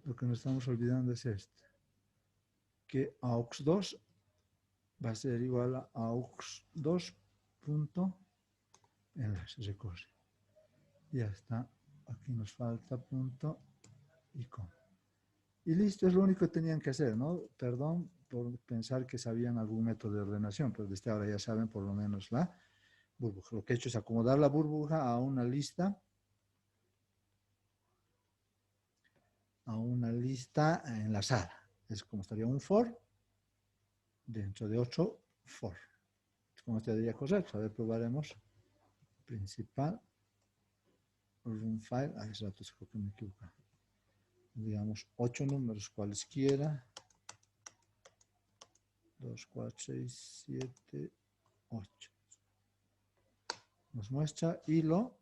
Lo que nos estamos olvidando es esto. Que AUX2 va a ser igual a AUX2 punto enlace, recorre. Ya está. Aquí nos falta punto y coma. Y listo, es lo único que tenían que hacer, ¿no? Perdón por pensar que sabían algún método de ordenación, pero desde ahora ya saben por lo menos la burbuja. Lo que he hecho es acomodar la burbuja a una lista enlazada. Es como estaría un for dentro de otro for. ¿Cómo estaría correcto? A ver, probaremos. Principal. Run file. Hace rato creo que me equivoco. Digamos 8 números cualesquiera. 2, 4, 6, 7, 8. Nos muestra y lo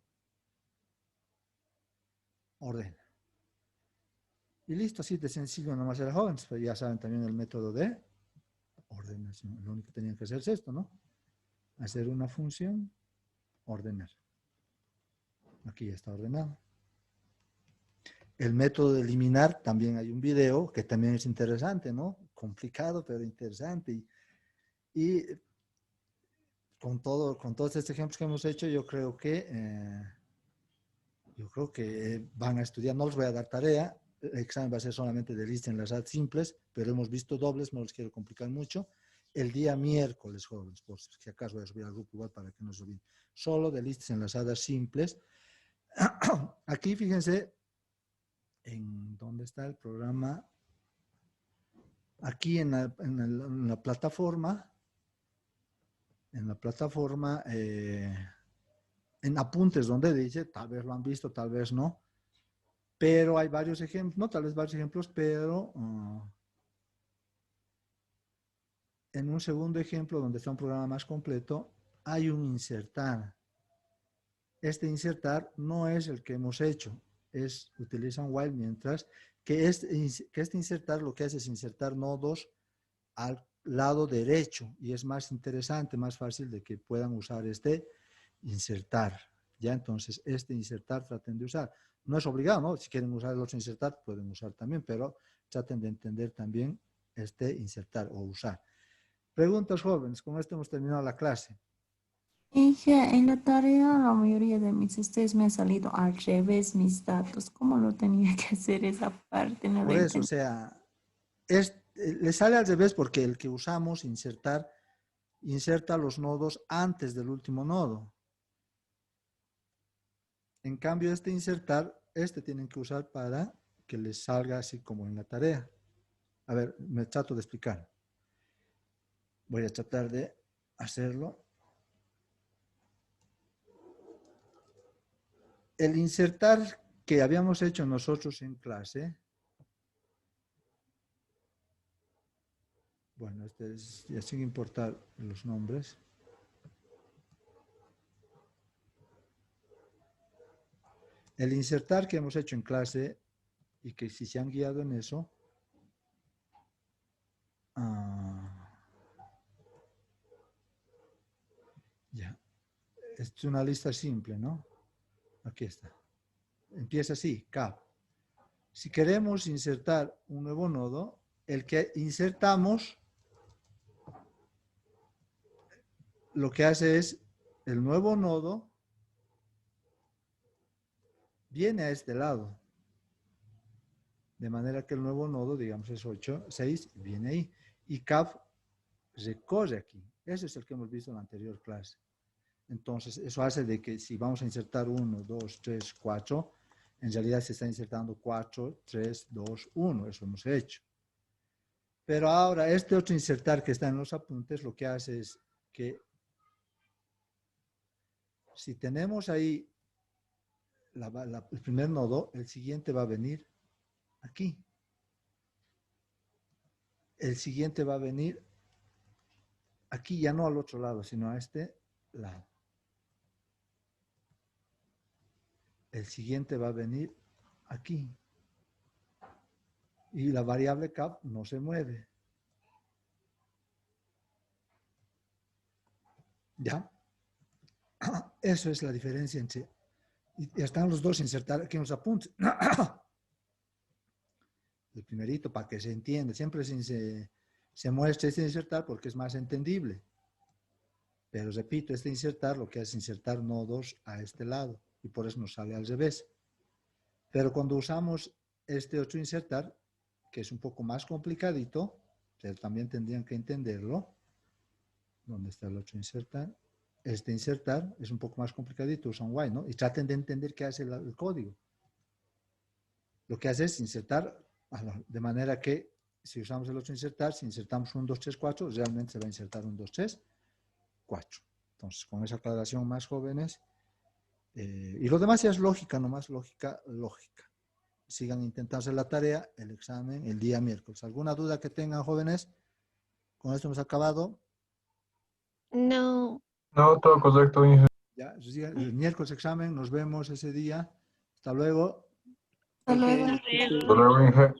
ordena. Y listo, así de sencillo nomás era jóvenes, pero ya saben también el método de ordenación. Lo único que tenían que hacer es esto, ¿no? Hacer una función, ordenar. Aquí ya está ordenado. El método de eliminar, también hay un video que también es interesante, ¿no? Complicado, pero interesante. Y con todos estos ejemplos que hemos hecho, yo creo que van a estudiar. No les voy a dar tarea. El examen va a ser solamente de listas enlazadas simples, pero hemos visto dobles, no les quiero complicar mucho. El día miércoles, jóvenes, por si acaso voy a subir al grupo igual para que no se olviden. Solo de listas enlazadas simples. Aquí fíjense en dónde está el programa. Aquí en la plataforma, en apuntes donde dice, tal vez lo han visto, tal vez no, pero hay varios ejemplos, no tal vez varios ejemplos, pero en un segundo ejemplo donde está un programa más completo, hay un insertar. Este insertar no es el que hemos hecho, utiliza un while, mientras que este insertar lo que hace es insertar nodos al lado derecho y es más interesante, más fácil de que puedan usar este insertar. Ya entonces este insertar traten de usar. No es obligado, ¿no? Si quieren usar el otro insertar pueden usar también, pero traten de entender también este insertar o usar. Preguntas, jóvenes, con esto hemos terminado la clase. Hija, en la tarea la mayoría de mis estrés me ha salido al revés mis datos. ¿Cómo lo tenía que hacer esa parte? No lo Por eso, o entendí. sea, le sale al revés porque el que usamos, insertar, inserta los nodos antes del último nodo. En cambio, este insertar, tienen que usar para que les salga así como en la tarea. A ver, me trato de explicar. Voy a tratar de hacerlo. El insertar que habíamos hecho nosotros en clase, bueno, este es ya sin importar los nombres. El insertar que hemos hecho en clase y que si se han guiado en eso, ya, es una lista simple, ¿no? Aquí está. Empieza así, cap. Si queremos insertar un nuevo nodo, el que insertamos lo que hace es el nuevo nodo viene a este lado. De manera que el nuevo nodo, digamos, es 8, 6, viene ahí. Y cap recorre aquí. Ese es el que hemos visto en la anterior clase. Entonces, eso hace de que si vamos a insertar 1, 2, 3, 4, en realidad se está insertando 4, 3, 2, 1. Eso hemos hecho. Pero ahora, este otro insertar que está en los apuntes, lo que hace es que si tenemos ahí el primer nodo, el siguiente va a venir aquí. el siguiente va a venir aquí, ya no al otro lado, sino a este lado. El siguiente va a venir aquí. Y la variable cap no se mueve. ¿Ya? Eso es la diferencia entre... Y ya están los dos insertados aquí en los apuntes. El primerito, para que se entienda, siempre se muestra este insertar porque es más entendible. Pero repito, este insertar lo que hace insertar nodos a este lado y por eso nos sale al revés. Pero cuando usamos este otro insertar, que es un poco más complicadito, pero también tendrían que entenderlo. ¿Dónde está el otro insertar? Este insertar es un poco más complicadito, usan while, ¿no? Y traten de entender qué hace el código. Lo que hace es insertar, de manera que si usamos el otro insertar, si insertamos 1, 2, 3, 4, realmente se va a insertar 1, 2, 3, 4. Entonces, con esa aclaración más jóvenes, y lo demás ya es lógica, nomás lógica. Sigan intentando hacer la tarea, el examen, el día miércoles. ¿Alguna duda que tengan, jóvenes? Con esto hemos acabado. No. No, todo correcto, Inge. Ya, el miércoles examen, nos vemos ese día. Hasta luego. Hasta luego. Hasta luego, Inge.